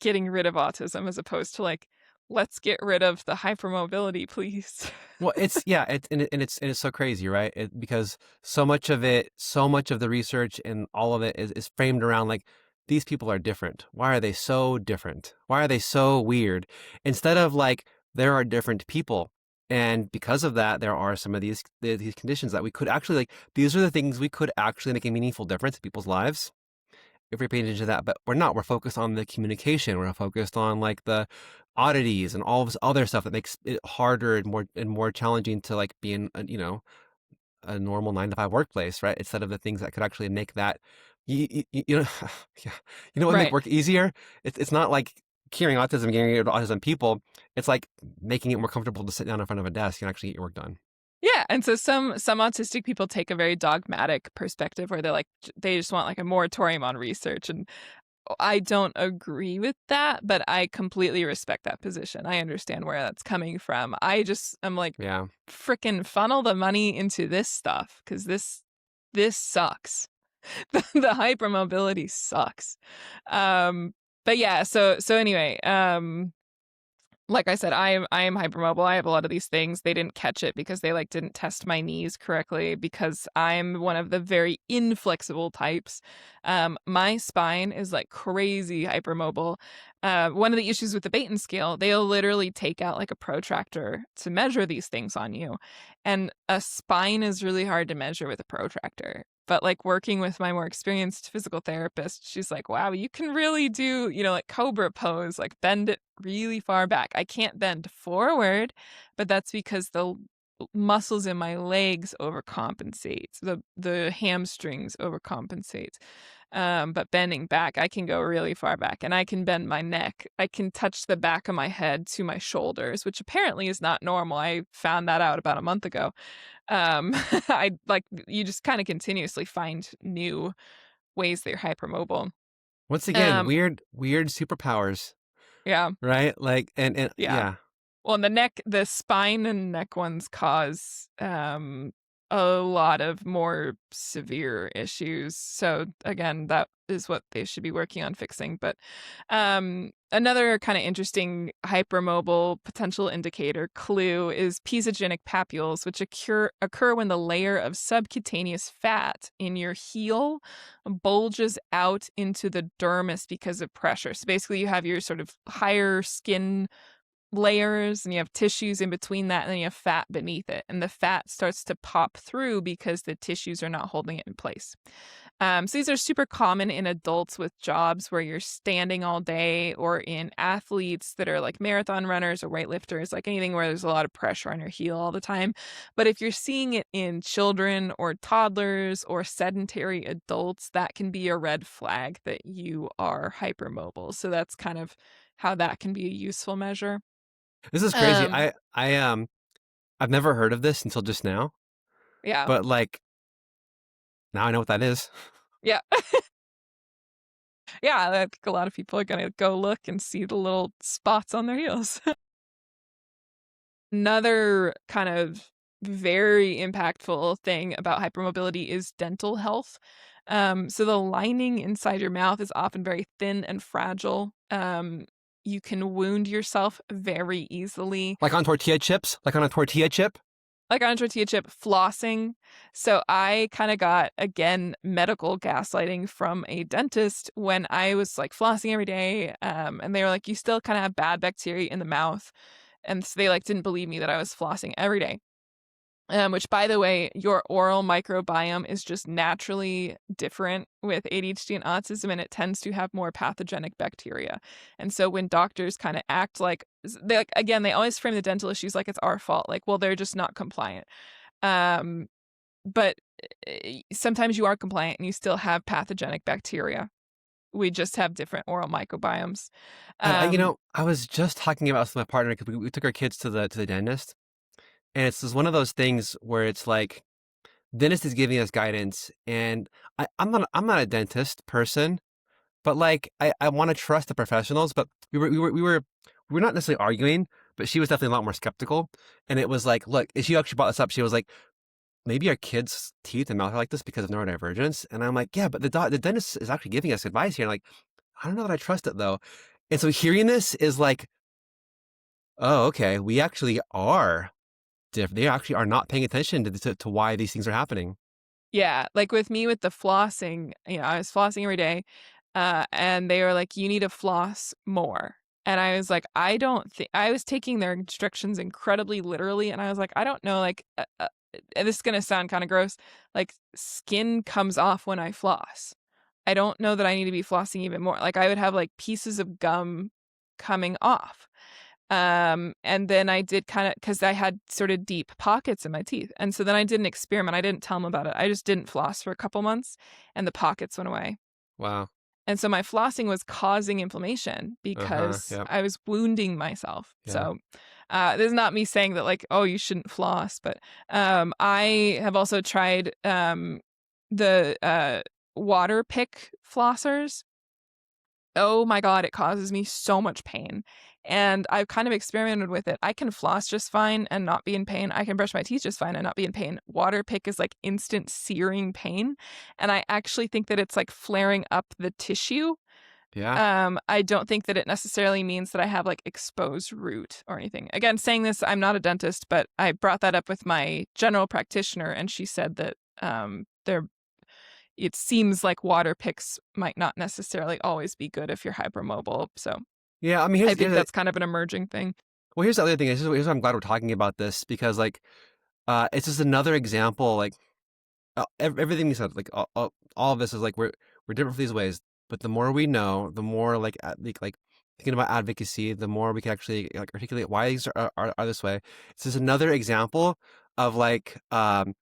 getting rid of autism, as opposed to like, let's get rid of the hypermobility, please. Well, it's yeah, and it's so crazy, right? Because so much of it, so much of the research and all of it is framed around like these people are different. Why are they so different? Why are they so weird? Instead of like there are different people, and because of that, there are some of these conditions that we could actually like. These are the things we could actually make a meaningful difference in people's lives if we're paying attention to that, but we're not. We're focused on the communication. We're focused on like the oddities and all this other stuff that makes it harder and more challenging to like be in a normal 9 to 5 workplace, right? Instead of the things that could actually make that you know yeah, you know what would make Right. work easier? It's not like curing autism, getting rid of autism people. It's like making it more comfortable to sit down in front of a desk and actually get your work done. Yeah, and so some autistic people take a very dogmatic perspective where they're like they just want like a moratorium on research, and I don't agree with that, but I completely respect that position. I understand where that's coming from. I'm like, Yeah. frickin' funnel the money into this stuff because this sucks. The hypermobility sucks. Um, but yeah, so anyway, like I said, I am hypermobile. I have a lot of these things. They didn't catch it because they like didn't test my knees correctly because I'm one of the very inflexible types. My spine is like crazy hypermobile. One of the issues with the Baton scale, they'll literally take out like a protractor to measure these things on you, and a spine is really hard to measure with a protractor. But like working with my more experienced physical therapist, she's like, wow, you can really do, like cobra pose, like bend it really far back. I can't bend forward, but that's because the muscles in my legs overcompensate. The hamstrings overcompensate. But bending back, I can go really far back and I can bend my neck. I can touch the back of my head to my shoulders, which apparently is not normal. I found that out about a month ago. I like you just kind of continuously find new ways that you're hypermobile. Once again, Um, weird superpowers, yeah, right? Like, and yeah. yeah. Well, and the spine and neck ones cause a lot of more severe issues. So again, that is what they should be working on fixing. But another kind of interesting hypermobile potential indicator clue is pesogenic papules, which occur when the layer of subcutaneous fat in your heel bulges out into the dermis because of pressure. So basically, you have your sort of higher skin layers and you have tissues in between that and then you have fat beneath it, and the fat starts to pop through because the tissues are not holding it in place. So these are super common in adults with jobs where you're standing all day, or in athletes that are like marathon runners or weightlifters, like anything where there's a lot of pressure on your heel all the time. But if you're seeing it in children or toddlers or sedentary adults, that can be a red flag that you are hypermobile. So that's kind of how that can be a useful measure. This is crazy. Um, I've never heard of this until just now, yeah. but like now I know what that is. Yeah. Yeah, I think a lot of people are gonna go look and see the little spots on their heels. Another kind of very impactful thing about hypermobility is dental health. So the lining inside your mouth is often very thin and fragile. You can wound yourself very easily. Like on tortilla chips, like on a tortilla chip. Like on a tortilla chip, flossing. So I kind of got, again, medical gaslighting from a dentist when I was like flossing every day. And they were like, you still kind of have bad bacteria in the mouth. And so they like didn't believe me that I was flossing every day. Which, by the way, your oral microbiome is just naturally different with ADHD and autism, and it tends to have more pathogenic bacteria. And so when doctors kind of act like they like again, they always frame the dental issues like it's our fault. Like, well, they're just not compliant. Um, but sometimes you are compliant and you still have pathogenic bacteria. We just have different oral microbiomes. Um, I was just talking about this with my partner because we took our kids to the dentist, and it's just one of those things where it's like dentist is giving us guidance, and I'm not a dentist person, but like I want to trust the professionals, but we were not necessarily arguing, but she was definitely a lot more skeptical, and it was like, look, she actually brought this up. She was like, maybe our kids' teeth and mouth are like this because of neurodivergence, and I'm like, yeah, but the dentist is actually giving us advice here. And like, I don't know that I trust it though. And so hearing this is like, oh, okay, we actually are different. They actually are not paying attention to why these things are happening. Yeah, like with me with the flossing, I was flossing every day, and they were like, "You need to floss more." And I was like, "I don't think," I was taking their instructions incredibly literally, and I was like, "I don't know, like, and this is gonna sound kind of gross, like skin comes off when I floss. I don't know that I need to be flossing even more." Like I would have like pieces of gum coming off. And then I did kinda, because I had sort of deep pockets in my teeth, and so then I did an experiment. I didn't tell them about it. I just didn't floss for a couple months, and the pockets went away. Wow. And so my flossing was causing inflammation Uh huh. because Yep. I was wounding myself. Yeah. So, This is not me saying that like, oh, you shouldn't floss, but I have also tried the water pick flossers. Oh my God, it causes me so much pain. And I've kind of experimented with it. I can floss just fine and not be in pain. I can brush my teeth just fine and not be in pain. Water pick is like instant searing pain. And I actually think that it's like flaring up the tissue. Yeah. I don't think that it necessarily means that I have like exposed root or anything. Again, saying this, I'm not a dentist, but I brought that up with my general practitioner and she said that there it seems like water picks might not necessarily always be good if you're hypermobile. So Yeah, I mean, I think that's kind of an emerging thing. here's the other thing. Here's why I'm glad we're talking about this because, like, it's just another example. Like, everything you said, like, all of this is like we're different for these ways. But the more we know, the more like thinking about advocacy, the more we can actually like articulate why these are this way. It's just another example of like w-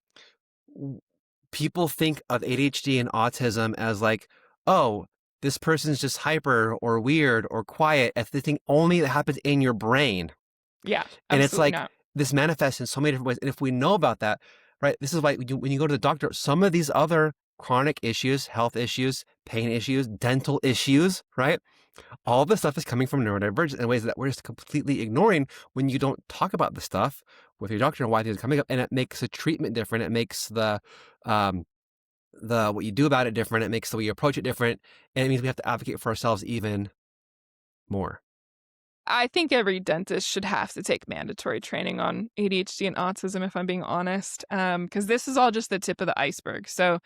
people think of ADHD and autism as like, oh, this person's just hyper or weird or quiet. If the thing only that happens in your brain, Yeah, and it's absolutely like not. this manifests in so many different ways. And if we know about that, right, this is why when you go to the doctor, some of these other chronic issues, health issues, pain issues, dental issues, right? All this stuff is coming from neurodivergence in ways that we're just completely ignoring when you don't talk about the stuff with your doctor and why things are coming up. And it makes the treatment different. It makes um, the what you do about it different. It makes the way you approach it different. And it means we have to advocate for ourselves even more. I think every dentist should have to take mandatory training on ADHD and autism, if I'm being honest, because this is all just the tip of the iceberg. So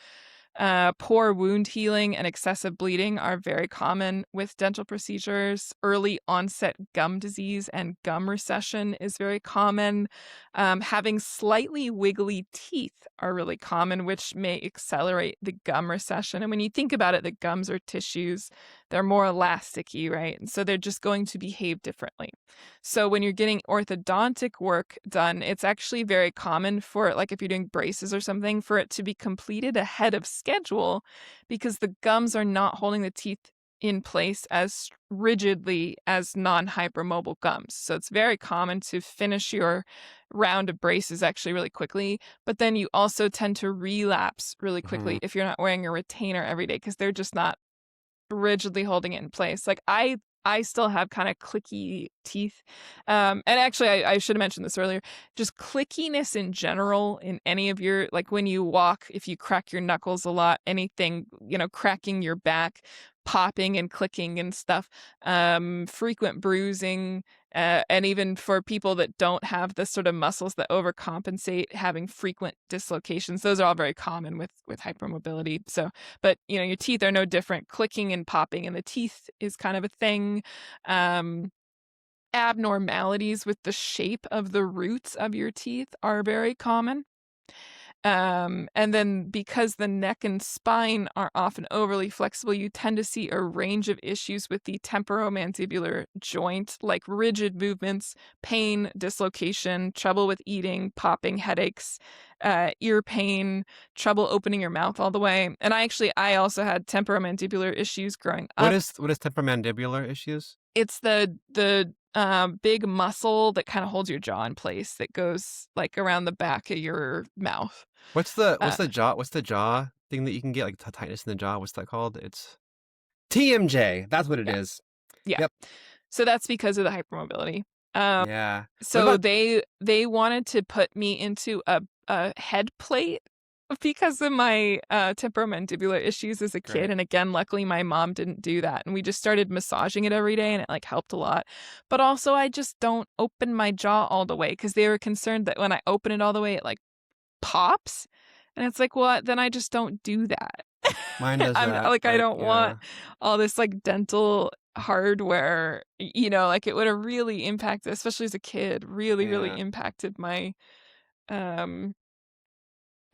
poor wound healing and excessive bleeding are very common with dental procedures. Early onset gum disease and gum recession is very common. Having slightly wiggly teeth are really common, which may accelerate the gum recession. And when you think about it, the gums are tissues, they're more elasticy, right? And so they're just going to behave differently. So when you're getting orthodontic work done, it's actually very common for, like if you're doing braces or something, for it to be completed ahead of schedule because the gums are not holding the teeth in place as rigidly as non-hypermobile gums. So it's very common to finish your round of braces actually really quickly, but then you also tend to relapse really Hmm. quickly if you're not wearing a retainer every day because they're just not rigidly holding it in place. Like I still have kind of clicky teeth. And actually I should have mentioned this earlier. Just clickiness in general in any of your like when you walk, if you crack your knuckles a lot, anything, cracking your back, popping and clicking and stuff, frequent bruising, and even for people that don't have the sort of muscles that overcompensate, having frequent dislocations, those are all very common with hypermobility. So but, your teeth are no different. Clicking and popping in the teeth is kind of a thing. Um, Abnormalities with the shape of the roots of your teeth are very common. And then because the neck and spine are often overly flexible, you tend to see a range of issues with the temporomandibular joint, like rigid movements, pain, dislocation, trouble with eating, popping, headaches, ear pain, trouble opening your mouth all the way. And I also had temporomandibular issues growing up. What is temporomandibular issues? It's the big muscle that kind of holds your jaw in place that goes like around the back of your mouth. What's Uh, the jaw thing that you can get like tightness in the jaw? What's that called? It's TMJ. That's what it yeah, is. yeah. Yep. So that's because of the hypermobility. Um, Yeah. What so about they wanted to put me into a head plate because of my temporomandibular issues as a kid. great. And again, luckily my mom didn't do that, and we just started massaging it every day, and it like helped a lot. But also, I just don't open my jaw all the way because they were concerned that when I open it all the way, it like pops, and it's like, well, then I just don't do that. Mine does I'm that. like, I don't want Yeah. all this like dental hardware, like it would have really impacted, especially as a kid, really, really Yeah. impacted my um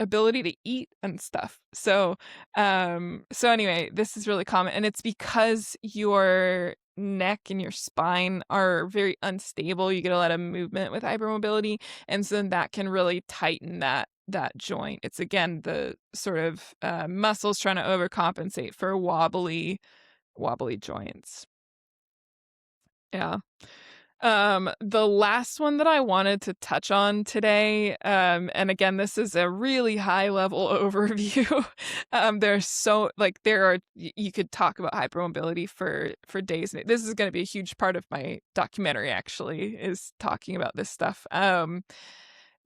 ability to eat and stuff. So anyway, this is really common, and it's because your neck and your spine are very unstable. You get a lot of movement with hypermobility, and so then that can really tighten that joint. It's again the sort of muscles trying to overcompensate for wobbly joints. Yeah. The last one that I wanted to touch on today, and again, this is a really high level overview. There's so like there are you could talk about hypermobility for days. This is going to be a huge part of my documentary. Actually, is talking about this stuff.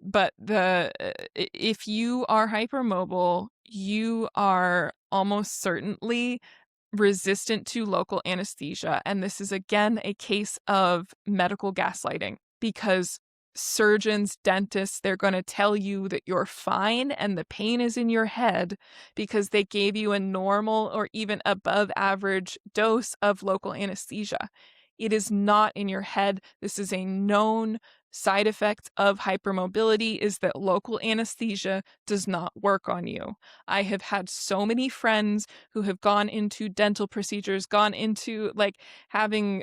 But if you are hypermobile, you are almost certainly resistant to local anesthesia. And this is again a case of medical gaslighting because surgeons, dentists, they're going to tell you that you're fine and the pain is in your head because they gave you a normal or even above average dose of local anesthesia. It is not in your head. This is a known side effect of hypermobility is that local anesthesia does not work on you. I have had so many friends who have gone into dental procedures, gone into like having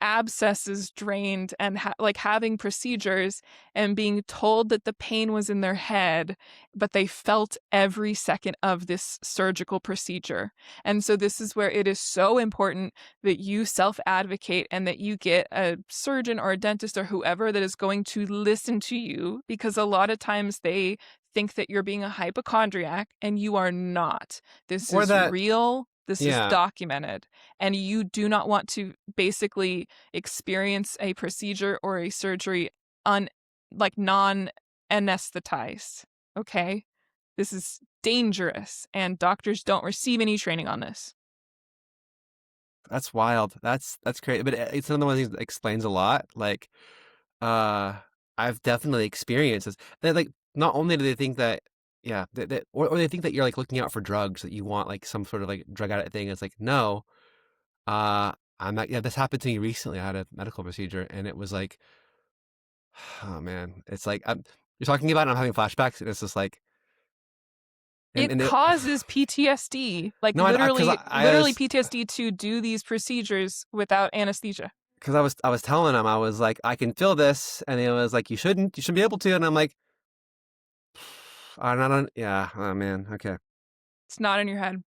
abscesses drained and like having procedures and being told that the pain was in their head, but they felt every second of this surgical procedure. And so this is where it is so important that you self-advocate and that you get a surgeon or a dentist or whoever that is going to listen to you, because a lot of times they think that you're being a hypochondriac and you are not. This Or is that, real. This is yeah, documented. And you do not want to basically experience a procedure or a surgery like non-anesthetized. Okay? This is dangerous and doctors don't receive any training on this. that's wild. That's great. But it's another one of these that explains a lot. Like, uh, I've definitely experienced this. They like not only do they think that, yeah, or they think that you're like looking out for drugs, that you want like some sort of like drug addict thing. It's like, no, uh, I'm not. Yeah, this happened to me recently. I had a medical procedure, and it was like, oh man, it's like you're talking about it, I'm having flashbacks, and it's just like, and It and it, causes PTSD, like no, I because I literally was PTSD to do these procedures without anesthesia. because I was telling him, I was like, I can feel this, and he was like, you shouldn't, you should be able to, and I'm like, I don't, yeah, oh man, okay, It's not in your head.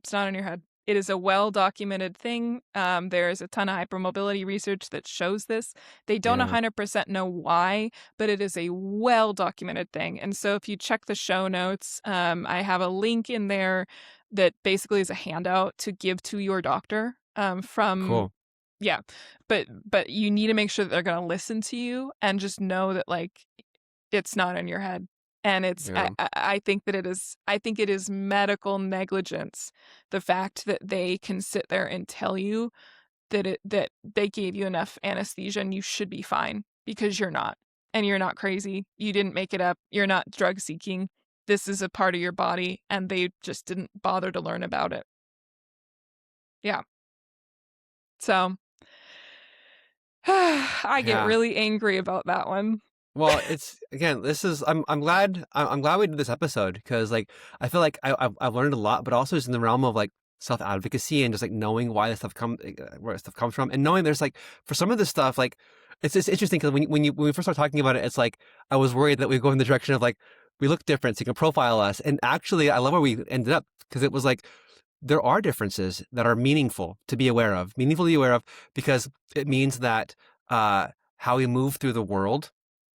It's not in your head. It is a well-documented thing. There is a ton of hypermobility research that shows this. They don't yeah, 100% know why, but it is a well-documented thing. And so if you check the show notes, I have a link in there that basically is a handout to give to your doctor from cool, yeah. But you need to make sure that they're going to listen to you and just know that like it's not in your head. And it's yeah. I think that it is medical negligence, the fact that they can sit there and tell you that they gave you enough anesthesia and you should be fine because you're not. And you're not crazy. You didn't make it up. You're not drug seeking. This is a part of your body and they just didn't bother to learn about it. Yeah. So I get Yeah. really angry about that one. Well, it's again, this is I'm glad we did this episode because like I feel like I've learned a lot, but also it's in the realm of like self advocacy and just like knowing why this stuff where stuff comes from, and knowing there's like for some of this stuff like it's interesting because when we first started talking about it, it's like I was worried that we go in the direction of like we look different, so you can profile us, and actually I love where we ended up because it was like there are differences that are meaningful to be aware of, because it means that how we move through the world.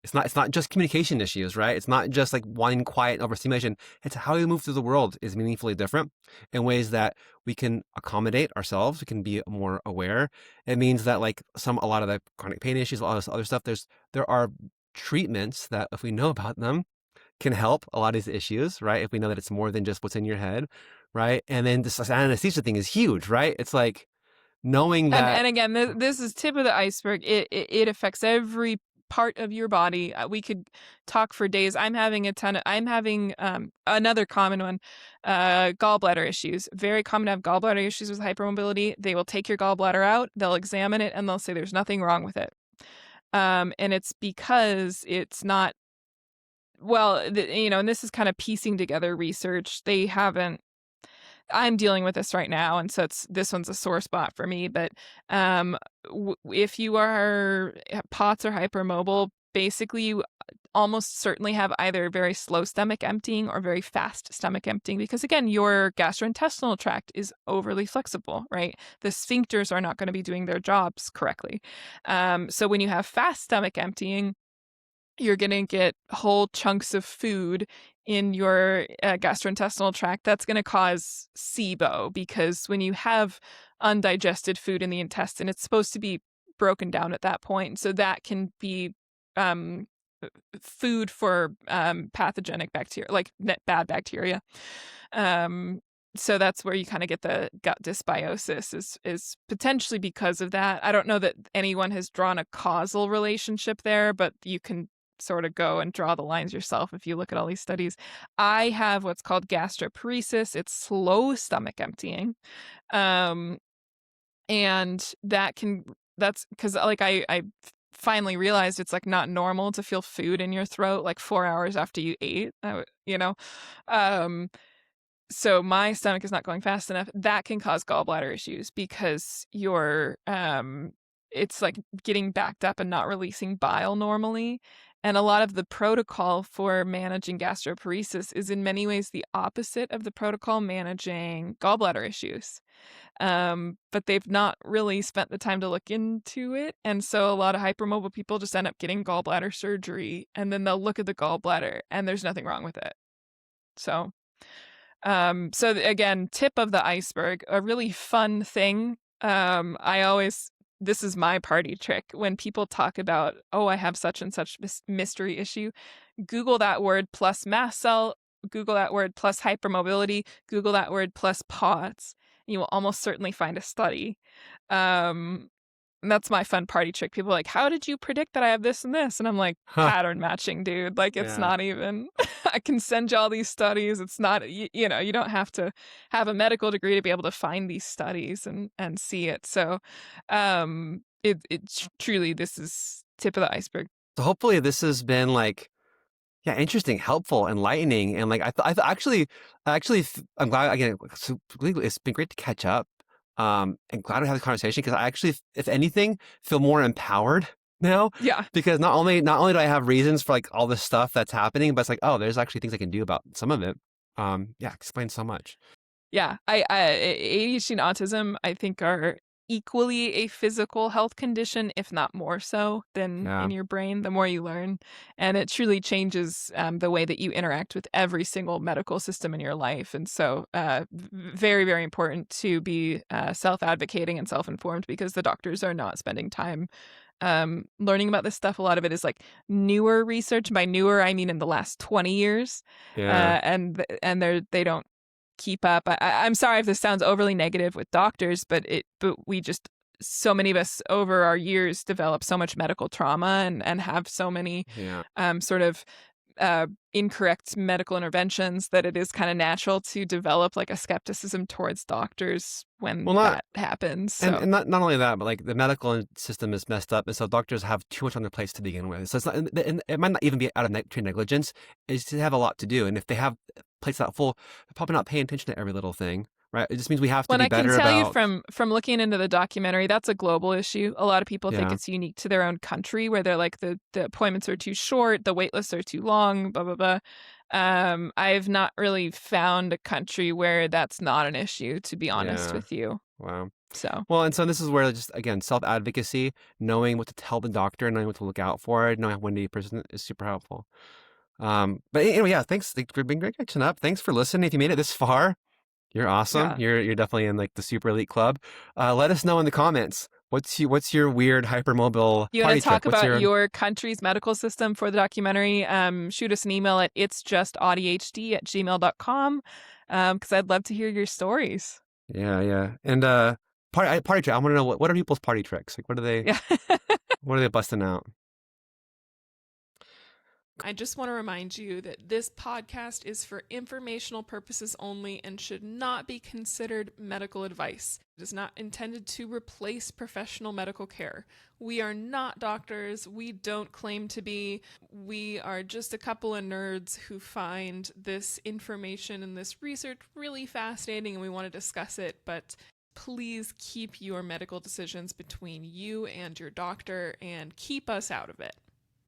It's not just communication issues, right? It's not just like wanting quiet and overstimulation. It's how we move through the world is meaningfully different in ways that we can accommodate ourselves. We can be more aware. It means that like a lot of the chronic pain issues, a lot of this other stuff, there are treatments that if we know about them can help a lot of these issues, right? If we know that it's more than just what's in your head, right? And then this anesthesia thing is huge, right? It's like knowing that, And again, this is tip of the iceberg. It affects every part of your body. We could talk for days. I'm having another common one, gallbladder issues. Very common to have gallbladder issues with hypermobility. They will take your gallbladder out, they'll examine it, and they'll say there's nothing wrong with it. And it's because it's not and this is kind of piecing together research. They haven't I'm dealing with this right now, and so this one's a sore spot for me. But if you are POTS or hypermobile, basically almost certainly have either very slow stomach emptying or very fast stomach emptying because, again, your gastrointestinal tract is overly flexible, right? The sphincters are not going to be doing their jobs correctly. So when you have fast stomach emptying, you're going to get whole chunks of food in your gastrointestinal tract. That's going to cause SIBO because when you have undigested food in the intestine, it's supposed to be broken down at that point. So that can be um, food for pathogenic bacteria, like bad bacteria. Um, so that's where you kind of get the gut dysbiosis is potentially because of that. I don't know that anyone has drawn a causal relationship there, but you can sort of go and draw the lines yourself if you look at all these studies. I have what's called gastroparesis. It's slow stomach emptying. Um, and that's because like I finally realized it's like not normal to feel food in your throat like 4 hours after you ate, um, so my stomach is not going fast enough. That can cause gallbladder issues because it's like getting backed up and not releasing bile normally. And a lot of the protocol for managing gastroparesis is in many ways the opposite of the protocol managing gallbladder issues. But they've not really spent the time to look into it. And so a lot of hypermobile people just end up getting gallbladder surgery and then they'll look at the gallbladder and there's nothing wrong with it. So, again, tip of the iceberg, a really fun thing. This is my party trick when people talk about, oh, I have such and such mystery issue. Google that word plus mast cell, Google that word plus hypermobility, Google that word plus POTS. You will almost certainly find a study. And that's my fun party trick. People are like, how did you predict that I have this and this? And I'm like, Huh. pattern matching, dude. Like, it's Yeah. not even, I can send you all these studies. It's not, you don't have to have a medical degree to be able to find these studies and see it. So, it's truly, this is tip of the iceberg. So hopefully this has been like, yeah, interesting, helpful, enlightening, and like I'm glad again. So it's been great to catch up. And glad to have this conversation because I actually, if anything, feel more empowered now Yeah. because not only do I have reasons for like all this stuff that's happening, but it's like, oh, there's actually things I can do about some of it. Yeah, explains so much. Yeah, ADHD and autism, I think, are equally a physical health condition, if not more so than Yeah, in your brain, the more you learn. And it truly changes the way that you interact with every single medical system in your life. And so, very, very important to be self advocating and self informed because the doctors are not spending time learning about this stuff. A lot of it is like newer research. By newer, I mean in the last 20 years. yeah, And they don't keep up. I'm sorry if this sounds overly negative with doctors, but we just so many of us over our years develop so much medical trauma and have so many yeah. sort of incorrect medical interventions that it is kind of natural to develop like a skepticism towards doctors when Well, not that happens. and So and not only that, but like the medical system is messed up, and so doctors have too much on their plates to begin with. So it's not, and it might not even be out of true negligence. It's just they have a lot to do, and if they have plates that full, they're probably not paying attention to every little thing, right? It just means we have to when be I can better tell you about. from looking into the documentary, that's a global issue. A lot of people think Yeah, it's unique to their own country, where they're like the appointments are too short, the wait lists are too long, blah blah blah. I've not really found a country where that's not an issue, to be honest yeah. with you. Wow. So Well, and so this is where just again self advocacy, knowing what to tell the doctor, knowing what to look out for, knowing when to be persistent is super helpful. But anyway, yeah, thanks for being great catching up. Thanks for listening. If you made it this far, you're awesome. yeah. You're definitely in like the super elite club. Let us know in the comments. What's your weird hypermobile You want party to trick? talk What's about your your country's medical system for the documentary? Shoot us an email at itsjustadhd@gmail.com because I'd love to hear your stories. yeah. And party trick. I want to know what are people's party tricks? Like Yeah. what are they busting out? I just want to remind you that this podcast is for informational purposes only and should not be considered medical advice. It is not intended to replace professional medical care. We are not doctors. We don't claim to be. We are just a couple of nerds who find this information and this research really fascinating and we want to discuss it, but please keep your medical decisions between you and your doctor and keep us out of it.